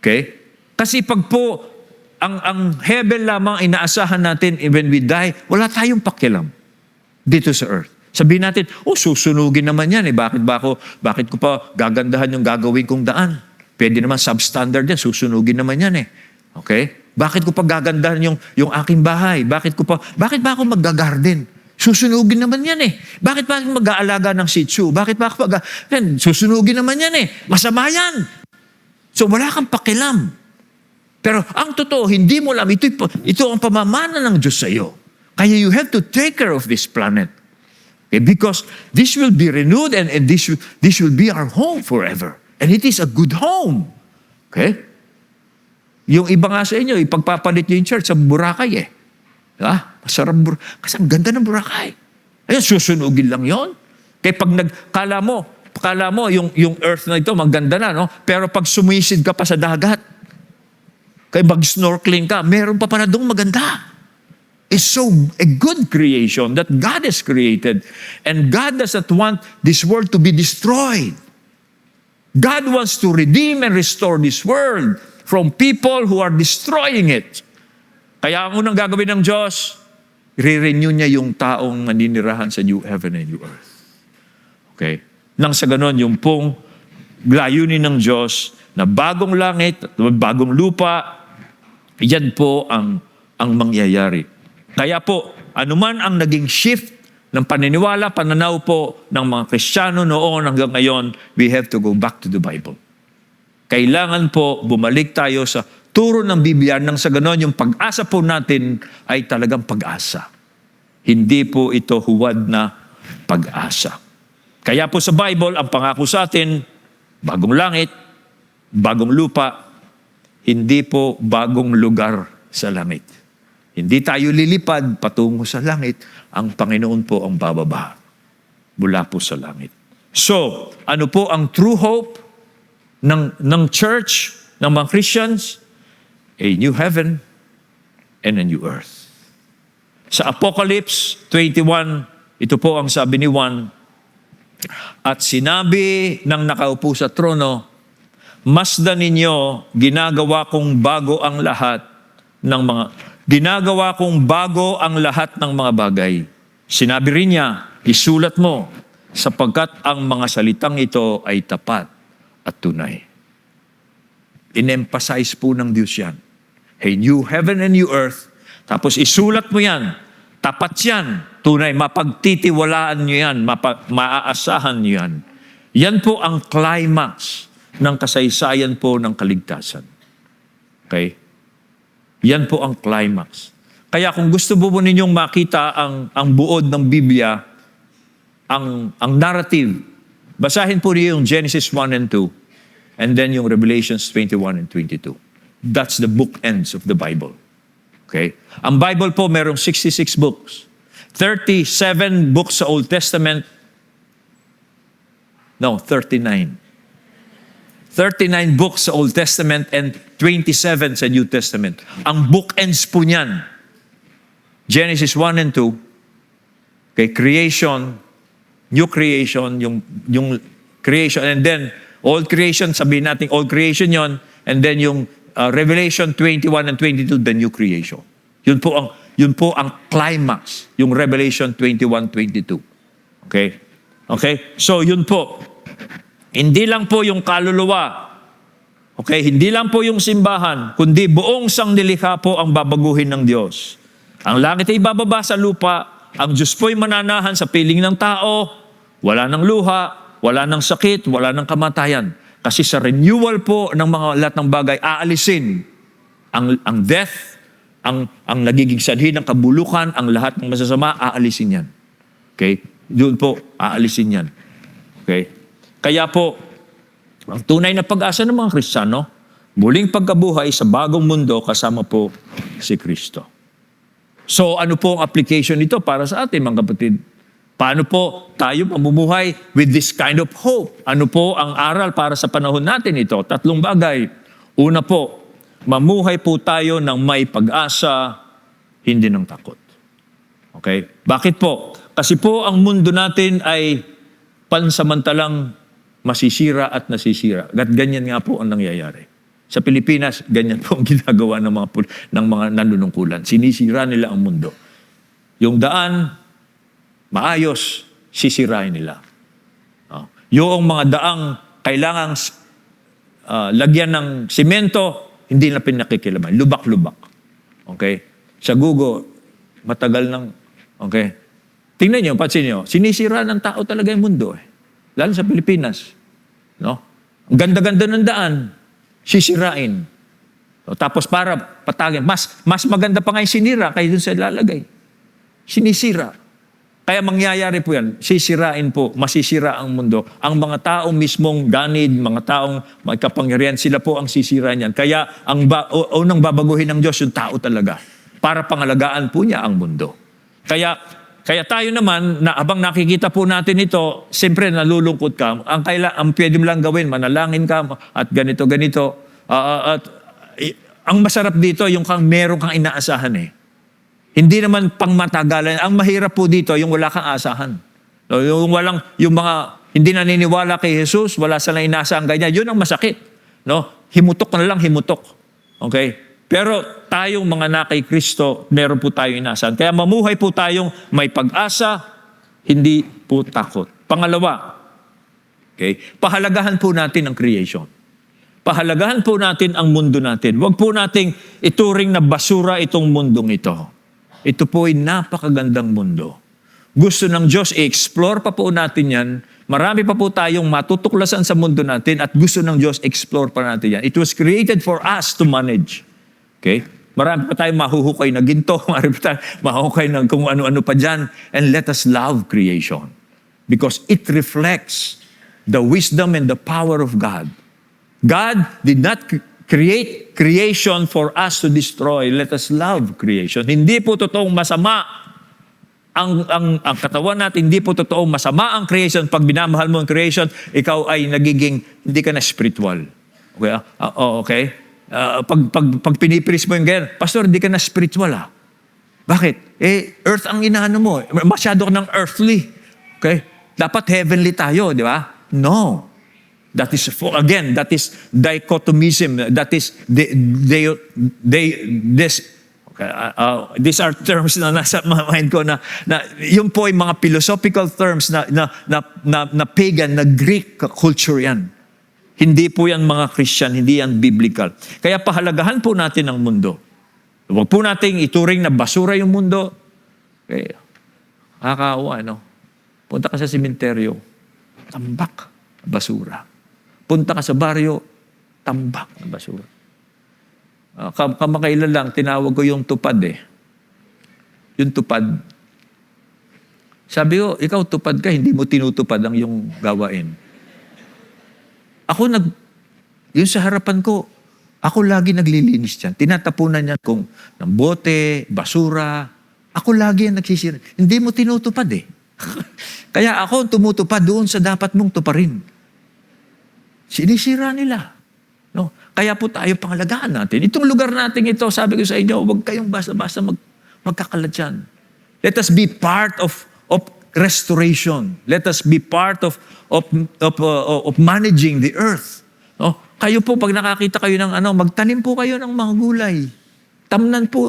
Okay? Kasi pag po, ang heaven lamang inaasahan natin when we die, wala tayong pakialam dito sa earth. Sabihin natin, susunugin naman yan. Bakit ko pa gagandahan yung gagawin kong daan? Pwede naman substandard yan, susunugin naman yan eh. Okay? Bakit ko pa gagandahan yung aking bahay? Bakit ba ako mag-garden? Susunugin naman yan eh. Bakit ba ako mag-aalaga ng Shih Tzu? Bakit ba ako susunugin naman yan eh. Masama yan. So wala kang pakialam. Pero ang totoo, hindi mo alam, ito ang pamamana ng Diyos sa iyo. Kaya you have to take care of this planet. Okay? Because this will be renewed and this will be our home forever. And it is a good home. Okay? Yung iba nga sa inyo, ipagpapalit nyo yung church sa Boracay eh. Masarap kasi ang ganda ng Boracay. Ayun, susunugin lang yon. Kaya pag kala mo yung earth na ito, maganda na, no? Pero pag sumisid ka pa sa dagat, kaya mag-snorkeling ka, meron pa pala doon maganda. It's so a good creation that God has created. And God does not want this world to be destroyed. God wants to redeem and restore this world from people who are destroying it. Kaya ang unang gagawin ng Diyos, re-renew niya yung taong naninirahan sa new heaven and new earth. Okay? Nang sa ganon, yung pong layunin ng Diyos na bagong langit at bagong lupa, yan po ang mangyayari. Kaya po, anuman ang naging shift ng paniniwala, pananaw po ng mga Kristiyano noon hanggang ngayon, we have to go back to the Bible. Kailangan po bumalik tayo sa turo ng Biblia nang sa ganon yung pag-asa po natin ay talagang pag-asa. Hindi po ito huwad na pag-asa. Kaya po sa Bible, ang pangako sa atin, bagong langit, bagong lupa, hindi po bagong lugar sa langit. Hindi tayo lilipad patungo sa langit, ang Panginoon po ang bababa mula po sa langit. So, ano po ang true hope ng church, ng mga Christians? A new heaven and a new earth. Sa Apocalypse 21, ito po ang sabi ni Juan, at sinabi ng nakaupo sa trono, masdan ninyo, ginagawa kong bago ang lahat ng mga bagay. Sinabi rin niya, isulat mo, sapagkat ang mga salitang ito ay tapat at tunay. In-emphasize po ng Diyos yan. Hey, new heaven and new earth. Tapos isulat mo yan. Tapat yan. Tunay. Mapagtitiwalaan nyo yan. Maaasahan nyo yan. Yan po ang climax ng kasaysayan po ng kaligtasan. Okay? Yan po ang climax. Kaya kung gusto po ninyong makita ang buod ng Biblia, ang narrative, basahin po niyo yung Genesis 1 and 2. And then yung Revelations 21 and 22. That's the bookends of the Bible. Okay? Ang Bible po merong 66 books. 37 books sa Old Testament. No, 39. 39 books sa Old Testament and 27 sa New Testament. Ang bookends po niyan, Genesis 1 and 2, okay, creation, new creation, yung creation, and then old creation, sabihin natin old creation yon, and then yung Revelation 21 and 22, the new creation. Yun po ang climax, yung Revelation 21, 22. Okay? Okay? So yun po. Hindi lang po yung kaluluwa. Okay? Hindi lang po yung simbahan, kundi buong sangnilikha po ang babaguhin ng Diyos. Ang langit ay bababa sa lupa, ang Diyos po'y mananahan sa piling ng tao, wala ng luha, wala ng sakit, wala ng kamatayan. Kasi sa renewal po ng mga lahat ng bagay, aalisin ang death, ang nagiging sanhi ng kabulukan, ang lahat ng masasama, aalisin yan. Okay? Doon po, aalisin yan. Okay? Kaya po, ang tunay na pag-asa ng mga Kristiyano, muling pagkabuhay sa bagong mundo kasama po si Kristo. So ano po ang application nito para sa atin, mga kapatid? Paano po tayo mamumuhay with this kind of hope? Ano po ang aral para sa panahon natin ito? 3 bagay. Una po, mamuhay po tayo ng may pag-asa, hindi ng takot. Okay? Bakit po? Kasi po ang mundo natin ay pansamantalang masisira at nasisira. At ganyan nga po ang nangyayari. Sa Pilipinas, ganyan po ang ginagawa ng mga nanunungkulan. Sinisira nila ang mundo. Yung daan, maayos, sisirain nila. Yung mga daang kailangang lagyan ng simento, hindi na pinakikilaman. Lubak-lubak. Okay? Sa Gugo, matagal ng, okay? Tingnan nyo, pansin nyo, sinisira ng tao talaga yung mundo. Lalo sa Pilipinas. No? Ang ganda-ganda ng daan, sisirain. Tapos para patagin, mas maganda pa nga yung sinira kaya dun sa lalagay. Sinisira. Kaya mangyayari po yan, sisirain po, masisira ang mundo. Ang mga taong mismong ganid, mga taong may kapangyarihan, sila po ang sisirain yan. Kaya ang unang babaguhin ng Diyos yung tao talaga para pangalagaan po niya ang mundo. Kaya tayo naman, habang nakikita po natin ito, siyempre nalulungkot ka. Ang pwede mo lang gawin, manalangin ka at ganito. Ang masarap dito, yung meron kang inaasahan eh. Hindi naman pangmatagalan. Ang mahirap po dito, yung wala kang asahan. Yung mga hindi naniniwala kay Jesus, wala silang inaasahan ganyan, yun ang masakit. No? Himutok na lang, himutok. Okay? Pero tayong mga na kay Kristo, meron po tayong inaasahan. Kaya mamuhay po tayong may pag-asa, hindi po takot. Pangalawa, okay? Pahalagahan po natin ang creation. Pahalagahan po natin ang mundo natin. Huwag po nating ituring na basura itong mundong ito. Ito po ay napakagandang mundo. Gusto ng Diyos, i-explore pa po natin yan. Marami pa po tayong matutuklasan sa mundo natin at gusto ng Diyos, explore pa natin yan. It was created for us to manage. Okay? Marami pa tayong mahuhukay na ginto, marami pa tayong mahuhukay ng kung ano-ano pa dyan. And let us love creation. Because it reflects the wisdom and the power of God. God did not create creation for us to destroy. Let us love creation. Hindi po totoong masama ang katawan natin. Hindi po totoong masama ang creation. Pag binamahal mo ang creation, ikaw ay nagiging, hindi ka na spiritual. Okay? Okay? Pag pinipris mo yung ganyan, Pastor, hindi ka na spiritual ah. Bakit? Earth ang inaano mo. Masyado ka ng earthly. Okay? Dapat heavenly tayo, di ba? No. That is, that is dichotomism. That is, these are terms na nasa mind ko na yun po ay mga philosophical terms na pagan, na Greek culture yan. Hindi po yan mga Christian, hindi yan biblical. Kaya pahalagahan po natin ang mundo. Huwag po nating ituring na basura yung mundo. Okay. Nakakaawa, no? Punta ka sa sementeryo, tambak, basura. Punta ka sa baryo, tambak na basura. Kamakailan lang, tinawag ko yung tupad eh. Yung tupad. Sabi ko, ikaw tupad ka, hindi mo tinutupad ang iyong gawain. Yung sa harapan ko, ako lagi naglilinis dyan. Tinatapunan niya kung ng bote, basura. Ako lagi ang nagsisira. Hindi mo tinutupad eh. Kaya ako tumutupad doon sa dapat mong tuparin. Sinisira nila. No? Kaya po tayo pangalagaan natin. Itong lugar natin ito, sabi ko sa inyo, huwag kayong basta-basta magkakalat dyan. Let us be part of restoration. Let us be part of managing the earth. No? Kayo po, pag nakakita kayo ng magtanim po kayo ng mga gulay.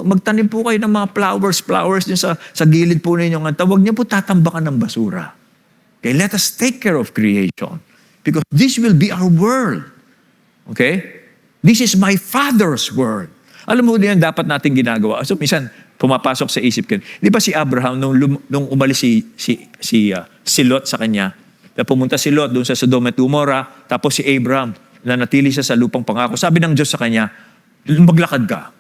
Magtanim po kayo ng mga flowers din sa gilid po ninyong huwag niyo po tatambakan ng basura. Okay, let us take care of creation. Because this will be our world. Okay? This is my Father's world. Alam mo din dapat natin ginagawa. So, minsan, pumapasok sa isip ko. Di ba si Abraham, nung umalis si Lot sa kanya, pumunta si Lot doon sa Sodom at Gomorrah, tapos si Abraham, nanatili siya sa lupang pangako. Sabi ng Diyos sa kanya, maglakad ka.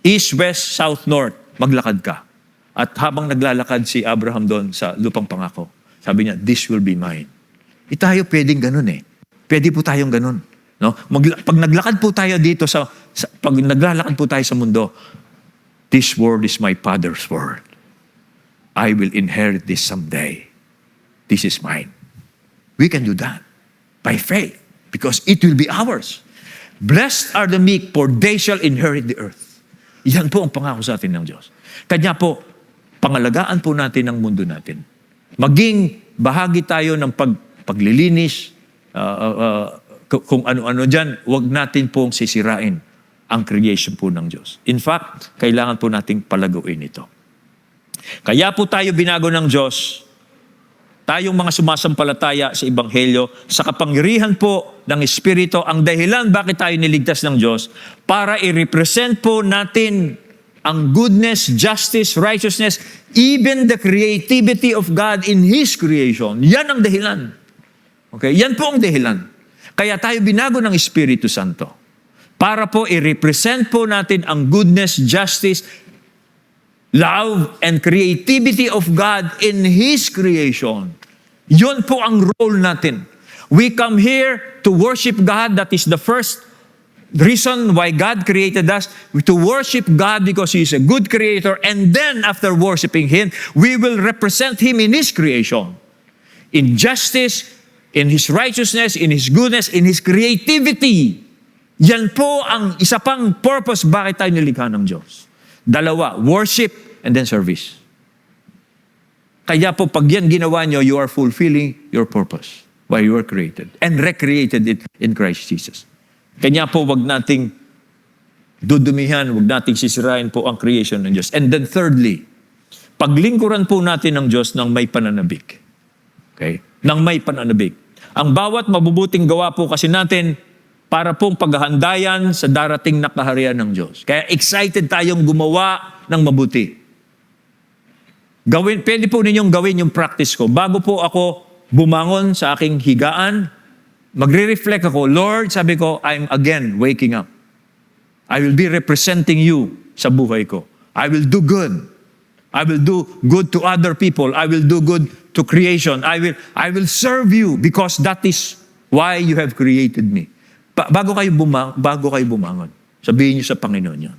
East, west, south, north, maglakad ka. At habang naglalakad si Abraham doon sa lupang pangako, sabi niya, this will be mine. Tayo pwedeng ganun eh. Pwede po tayong ganun. No? Pag naglakad po tayo dito, pag naglalakad po tayo sa mundo, this world is my Father's world. I will inherit this someday. This is mine. We can do that by faith because it will be ours. Blessed are the meek, for they shall inherit the earth. Yan po ang pangako sa atin ng Diyos. Kanya po, pangalagaan po natin ang mundo natin. Maging bahagi tayo ng paglilinis, kung ano-ano dyan, huwag natin pong sisirain ang creation po ng Diyos. In fact, kailangan po nating palaguin ito. Kaya po tayo binago ng Diyos, tayong mga sumasampalataya sa Ebanghelyo, sa kapangyarihan po ng Espiritu, ang dahilan bakit tayo niligtas ng Diyos, para i-represent po natin ang goodness, justice, righteousness, even the creativity of God in His creation. Yan ang dahilan. Okay? Yan po ang dahilan. Kaya tayo binago ng Espiritu Santo para po i-represent po natin ang goodness, justice, love, and creativity of God in His creation. Yun po ang role natin. We come here to worship God. That is the first reason why God created us, to worship God because He is a good creator. And then after worshiping Him, we will represent Him in His creation. In justice, in His righteousness, in His goodness, in His creativity. Yan po ang isa pang purpose bakit tayo nilikha ng Diyos. Dalawa, worship and then service. Kaya po pag yan ginawa nyo, you are fulfilling your purpose why you were created and recreated it in Christ Jesus. Kanya po wag nating dudumihan, wag nating sisirain po ang creation ng Diyos. And then thirdly, paglingkuran po natin ng Diyos ng may pananabik. Okay? Ng may pananabik. Ang bawat mabubuting gawa po kasi natin para pong paghahandayan sa darating na kaharian ng Diyos. Kaya excited tayong gumawa ng mabuti. Pwede po ninyong gawin yung practice ko. Bago po ako bumangon sa aking higaan, magre-reflect ako, Lord, sabi ko, I'm again waking up. I will be representing you sa buhay ko. I will do good. I will do good to other people. I will do good to creation. I will serve you because that is why you have created me. Bago kayo bumangon, sabihin niyo sa Panginoon yan.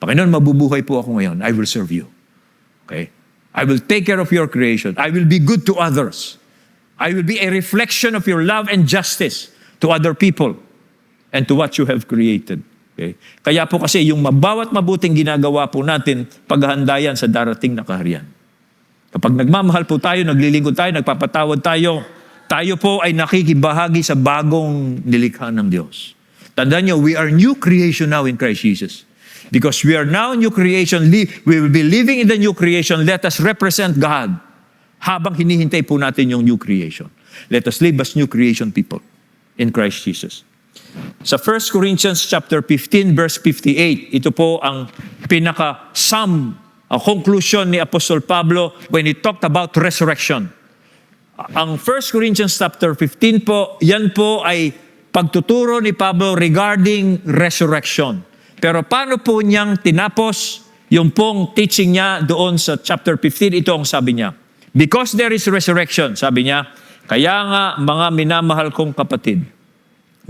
Panginoon, mabubuhay po ako ngayon. I will serve you. Okay? I will take care of your creation. I will be good to others. I will be a reflection of your love and justice to other people and to what you have created. Okay? Kaya po kasi yung bawat mabuting ginagawa po natin, paghahandayan sa darating na kaharian. Kapag nagmamahal po tayo, naglilingkod tayo, nagpapatawad tayo, tayo po ay nakikibahagi sa bagong nilikha ng Diyos. Tandaan nyo, we are new creation now in Christ Jesus. Because we are now new creation, we will be living in the new creation, let us represent God habang hinihintay po natin yung new creation. Let us live as new creation people in Christ Jesus. Sa 1 Corinthians chapter 15 verse 58, ito po ang pinaka-sum, conclusion ni Apostol Pablo when he talked about resurrection. Ang 1 Corinthians chapter 15 po, yan po ay pagtuturo ni Pablo regarding resurrection. Pero paano po niyang tinapos yung pong teaching niya doon sa chapter 15, ito ang sabi niya. Because there is resurrection, sabi niya, kaya nga mga minamahal kong kapatid,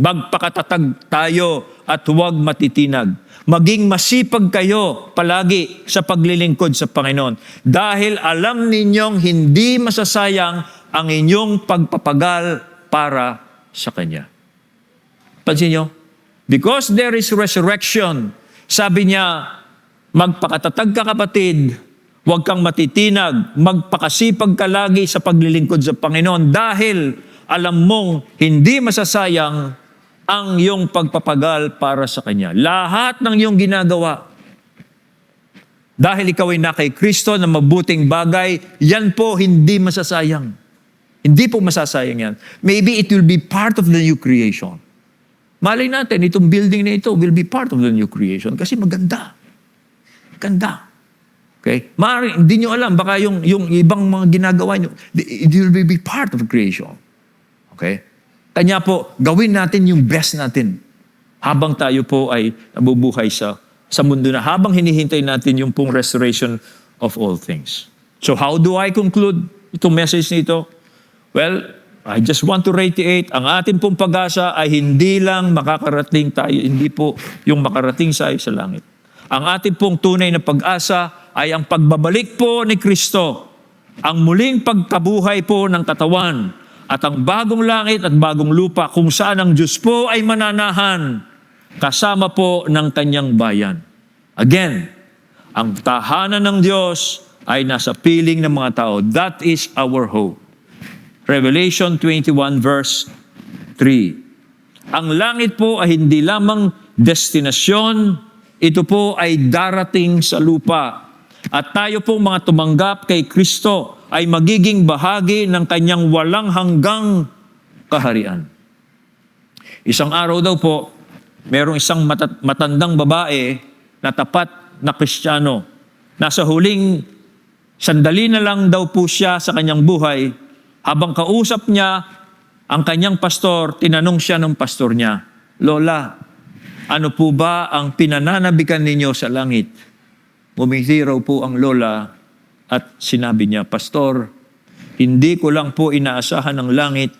magpakatatag tayo at huwag matitinag. Maging masipag kayo palagi sa paglilingkod sa Panginoon. Dahil alam ninyong hindi masasayang ang inyong pagpapagal para sa Kanya. Pansin nyo, Because there is resurrection, sabi niya, magpakatatag ka kapatid, huwag kang matitinag, magpakasipag ka lagi sa paglilingkod sa Panginoon dahil alam mong hindi masasayang ang iyong pagpapagal para sa Kanya. Lahat ng iyong ginagawa, dahil ikaw ay na kay Kristo na mabuting bagay, yan po hindi masasayang. Hindi po masasayang yan. Maybe it will be part of the new creation. Malay natin, itong building na ito will be part of the new creation kasi maganda. Ganda. Okay? Maaari, hindi nyo alam, baka yung ibang mga ginagawa nyo, it will be part of creation. Okay? Kanya po, gawin natin yung best natin habang tayo po ay nabubuhay sa mundo na, habang hinihintay natin yung pong restoration of all things. So how do I conclude itong message nito? Well, I just want to reiterate, ang ating pong pag-asa ay hindi lang makakarating tayo, hindi po yung makarating sa langit. Ang ating pong tunay na pag-asa ay ang pagbabalik po ni Kristo, ang muling pagkabuhay po ng katawan, at ang bagong langit at bagong lupa kung saan ang Diyos po ay mananahan, kasama po ng Kanyang bayan. Again, ang tahanan ng Diyos ay nasa piling ng mga tao. That is our hope. Revelation 21 verse 3. Ang langit po ay hindi lamang destinasyon, ito po ay darating sa lupa. At tayo po mga tumanggap kay Kristo ay magiging bahagi ng Kanyang walang hanggang kaharian. Isang araw daw po, merong isang matandang babae na tapat na Kristiyano. Nasa huling sandali na lang daw po siya sa kanyang buhay. Habang kausap niya ang kanyang pastor, tinanong siya ng pastor niya, Lola, ano po ba ang pinananabikan ninyo sa langit? Ngumiti raw po ang lola at sinabi niya, Pastor, hindi ko lang po inaasahan ng langit,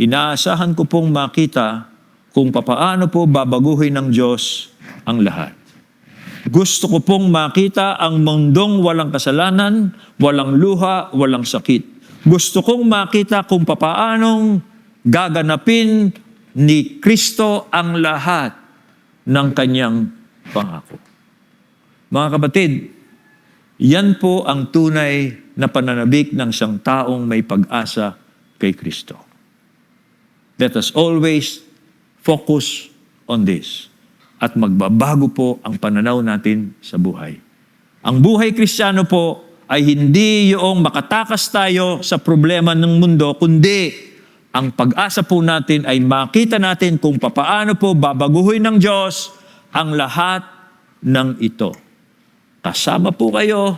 inaasahan ko pong makita kung papaano po babaguhin ng Diyos ang lahat. Gusto ko pong makita ang mundong walang kasalanan, walang luha, walang sakit. Gusto kong makita kung papaanong gaganapin ni Kristo ang lahat ng Kanyang pangako. Mga kapatid, yan po ang tunay na pananabik ng isang taong may pag-asa kay Kristo. Let us always focus on this at magbabago po ang pananaw natin sa buhay. Ang buhay Kristiyano po ay hindi yung makatakas tayo sa problema ng mundo, kundi ang pag-asa po natin ay makita natin kung papaano po babaguhin ng Diyos ang lahat ng ito. Kasama po kayo,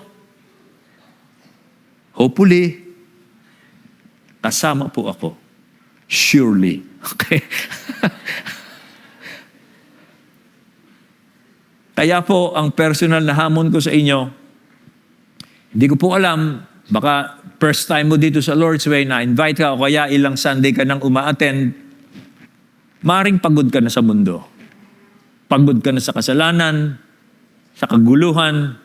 hopefully, kasama po ako. Surely. Okay? Kaya po, ang personal na hamon ko sa inyo, hindi ko po alam, baka first time mo dito sa Lord's Way, na-invite ka o kaya ilang Sunday ka nang uma-attend, maring pagod ka na sa mundo. Pagod ka na sa kasalanan, sa kaguluhan,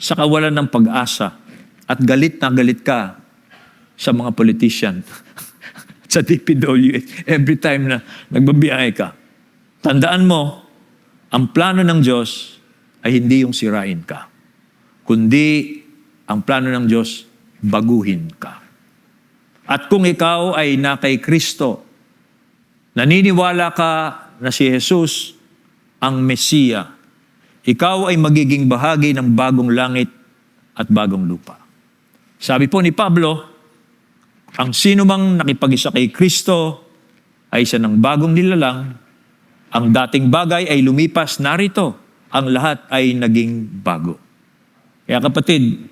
sa kawalan ng pag-asa, at galit na galit ka sa mga politician, sa DPWH, every time na nagbabiyahe ka. Tandaan mo, ang plano ng Diyos ay hindi yung sirain ka, kundi ang plano ng Diyos, baguhin ka. At kung ikaw ay na kay Kristo, naniniwala ka na si Jesus ang Mesiya, ikaw ay magiging bahagi ng bagong langit at bagong lupa. Sabi po ni Pablo, ang sino mang nakipag-isa kay Kristo ay isa ng bagong nilalang, ang dating bagay ay lumipas, narito, ang lahat ay naging bago. Kaya kapatid,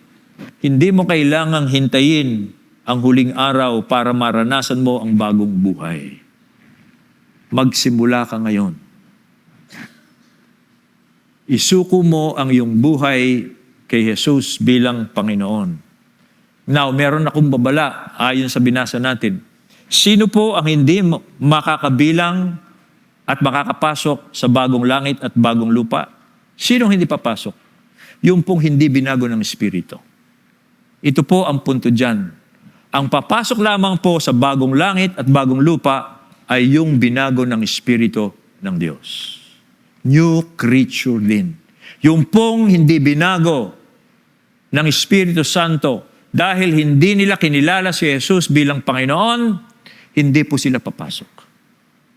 hindi mo kailangang hintayin ang huling araw para maranasan mo ang bagong buhay. Magsimula ka ngayon. Isuko mo ang iyong buhay kay Jesus bilang Panginoon. Now, meron akong babala ayon sa binasa natin. Sino po ang hindi makakabilang at makakapasok sa bagong langit at bagong lupa? Sinong hindi papasok? Yung pong hindi binago ng Espiritu. Ito po ang punto dyan. Ang papasok lamang po sa bagong langit at bagong lupa ay yung binago ng Espiritu ng Diyos. New creature din. Yung pong hindi binago ng Espiritu Santo dahil hindi nila kinilala si Jesus bilang Panginoon, hindi po sila papasok.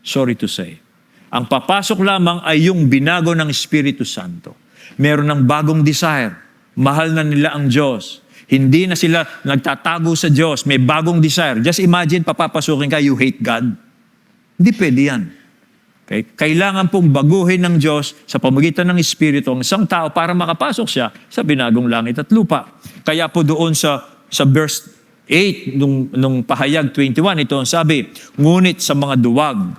Sorry to say. Ang papasok lamang ay yung binago ng Espiritu Santo. Meron ng bagong desire. Mahal na nila ang Diyos. Hindi na sila nagtatago sa Diyos. May bagong desire. Just imagine, papapasukin ka, you hate God. Hindi pwede yan. Okay? Kailangan pong baguhin ng Diyos sa pamagitan ng Espiritu ang isang tao para makapasok siya sa binagong langit at lupa. Kaya po doon sa verse 8, nung pahayag 21, ito ang sabi, ngunit sa mga duwag,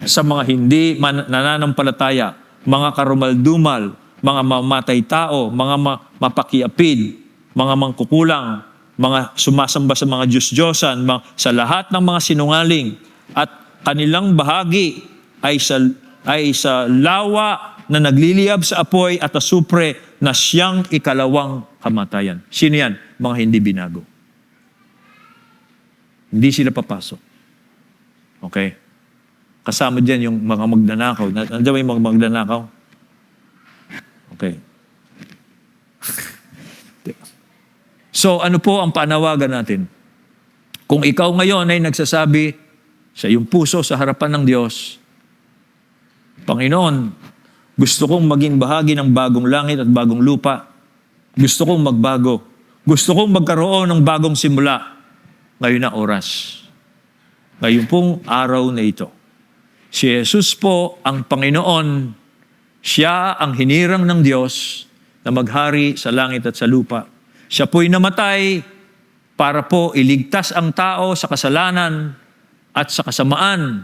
sa mga hindi nananampalataya, mga karumaldumal, mga mamatay tao, mga mapakiapid, mga mangkukulang, mga sumasamba sa mga Diyos-Diyosan, sa lahat ng mga sinungaling, at kanilang bahagi ay sa lawa na nagliliyab sa apoy at asupre na siyang ikalawang kamatayan. Sino yan? Mga hindi binago. Hindi sila papasok. Okay? Kasama dyan yung mga magnanakaw. Nandiyan ba yung mga magnanakaw? Okay. So, ano po ang panawagan natin? Kung ikaw ngayon ay nagsasabi sa iyong puso sa harapan ng Diyos, Panginoon, gusto kong maging bahagi ng bagong langit at bagong lupa. Gusto kong magbago. Gusto kong magkaroon ng bagong simula. Ngayon na oras. Ngayon pong araw na ito. Si Jesus po ang Panginoon. Siya ang hinirang ng Diyos na maghari sa langit at sa lupa. Siya po'y namatay para po iligtas ang tao sa kasalanan at sa kasamaan.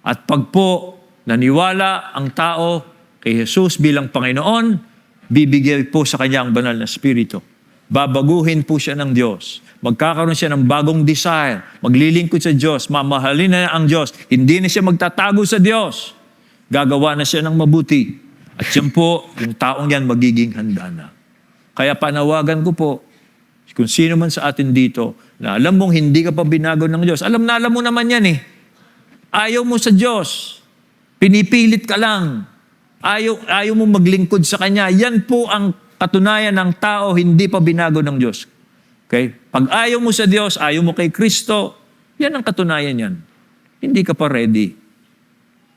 At pag po naniwala ang tao kay Jesus bilang Panginoon, bibigay po sa kanya ang banal na Espiritu. Babaguhin po siya ng Diyos. Magkakaroon siya ng bagong desire. Maglilingkod sa Diyos. Mamahalin na ang Diyos. Hindi na siya magtatago sa Diyos. Gagawa na siya ng mabuti. At yan po, yung taong yan magiging handa na. Kaya panawagan ko po, kung sino man sa atin dito, na alam mong hindi ka pa binago ng Diyos. Alam mo naman yan eh. Ayaw mo sa Diyos. Pinipilit ka lang. Ayaw mo maglingkod sa Kanya. Yan po ang katunayan ng tao hindi pa binago ng Diyos. Okay? Pag ayaw mo sa Diyos, ayaw mo kay Kristo, yan ang katunayan yan. Hindi ka pa ready.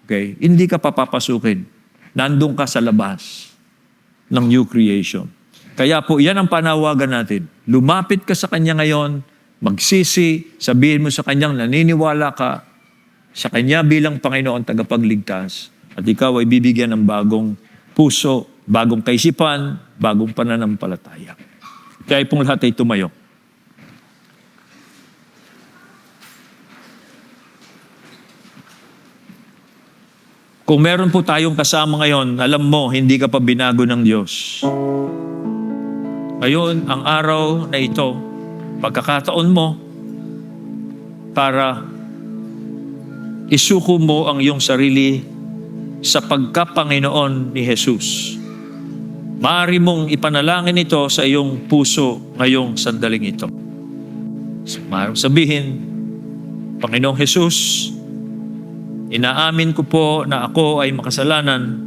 Okay? Hindi ka pa papasukin. Nandun ka sa labas ng new creation. Kaya po, yan ang panawagan natin. Lumapit ka sa Kanya ngayon, magsisi, sabihin mo sa Kanyang naniniwala ka sa Kanya bilang Panginoon tagapagligtas, at ikaw ay bibigyan ng bagong puso, bagong kaisipan, bagong pananampalataya. Kaya pong lahat ay tumayo. Kung meron po tayong kasama ngayon, alam mo, hindi ka pa binago ng Diyos. Ngayon, ang araw na ito, pagkakataon mo para isuko mo ang iyong sarili sa pagkapanginoon ni Jesus. Maaari mong ipanalangin ito sa iyong puso ngayong sandaling ito. Maaari sabihin, Panginoong Jesus, inaamin ko po na ako ay makasalanan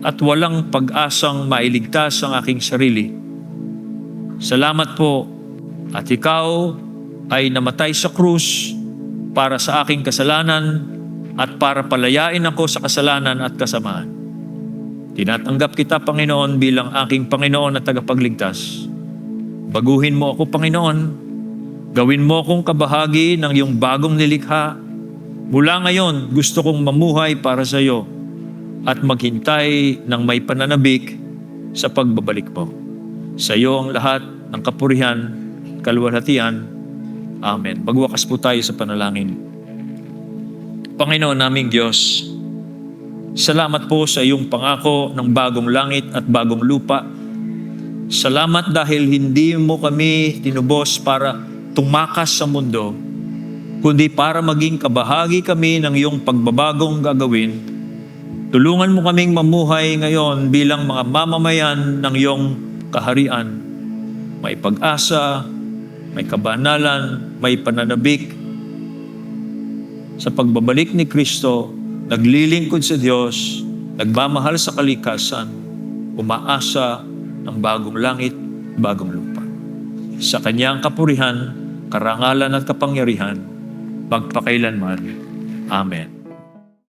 at walang pag-asang mailigtas ang aking sarili. Salamat po at ikaw ay namatay sa krus para sa aking kasalanan at para palayain ako sa kasalanan at kasamaan. Tinatanggap kita, Panginoon, bilang aking Panginoon at tagapagligtas. Baguhin mo ako, Panginoon. Gawin mo akong kabahagi ng iyong bagong nilikha. Mula ngayon, gusto kong mamuhay para sa iyo at maghintay ng may pananabik sa pagbabalik mo. Sa iyo ang lahat ng kapurihan, kaluwalhatian. Amen. Magwakas po tayo sa panalangin. Panginoon naming Diyos, salamat po sa iyong pangako ng bagong langit at bagong lupa. Salamat dahil hindi mo kami tinubos para tumakas sa mundo, kundi para maging kabahagi kami ng iyong pagbabagong gagawin. Tulungan mo kaming mamuhay ngayon bilang mga mamamayan ng iyong kaharian. May pag-asa, may kabanalan, may pananabik. Sa pagbabalik ni Kristo, naglilingkod sa Diyos, nagmamahal sa kalikasan, umaasa ng bagong langit, bagong lupa. Sa kanyang kapurihan, karangalan at kapangyarihan, magpakailanman. Amen.